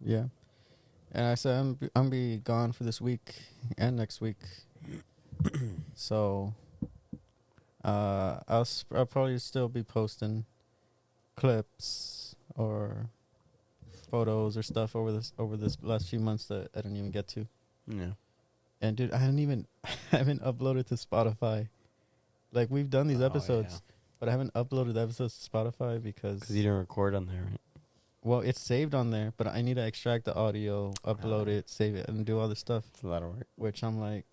Yeah. And I said I'm be gone for this week and next week. So I'll probably still be posting clips or photos or stuff over this last few months that I didn't even get to. Yeah. And dude, I haven't uploaded to Spotify. Like, we've done these episodes, but I haven't uploaded the episodes to Spotify because you didn't record on there, right? Well, it's saved on there, but I need to extract the audio, upload it, save it, and do all this stuff. It's a lot of work. Which I'm like,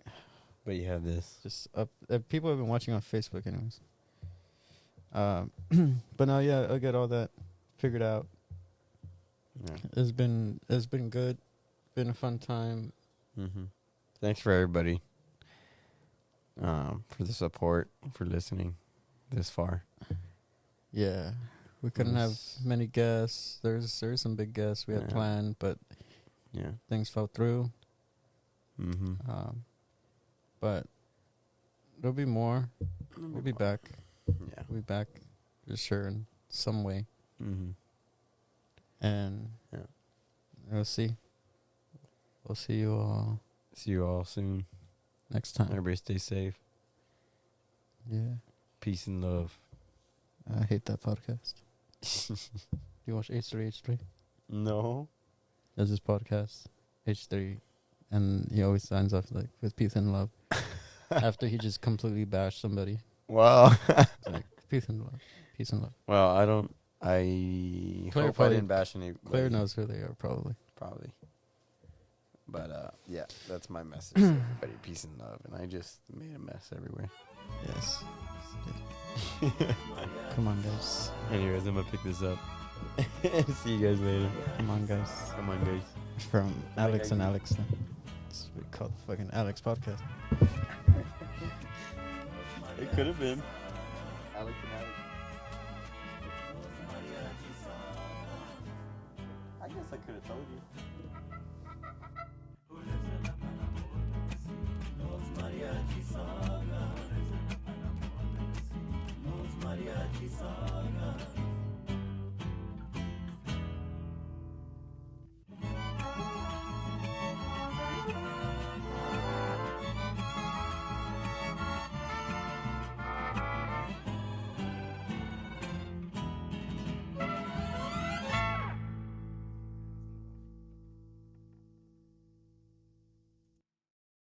but you have this. Just up. People have been watching on Facebook, anyways. But now, yeah, I'll get all that figured out. Yeah. It's been good. Been a fun time. Mm-hmm. Thanks for everybody. For the support, for listening this far. Yeah, we couldn't have many guests. There's some big guests we had planned, but things fell through. Mm-hmm. But There'll be more. We'll be back. Yeah. We'll be back for sure in some way. Mm-hmm. And Yeah. we'll see. We'll see you all See you all soon. next time. Everybody stay safe. Yeah. Peace and love. I hate that podcast. You watch H3H3? No. There's this podcast, H3, and he always signs off like with peace and love. After he just completely bashed somebody. Wow. It's like, peace and love. Peace and love. Well, I Claire hope I probably- didn't bash any. Claire knows who they are, probably. Probably. But, yeah, that's my message to everybody. Peace and love. And I just made a mess everywhere. Yes. Come on, guys. Anyways, I'm going to pick this up. See you guys later. Come on, guys. Come on, guys. From Alex and Alex. It's called the fucking Alex podcast. It could have been. Alex and Alex. I guess I could have told you.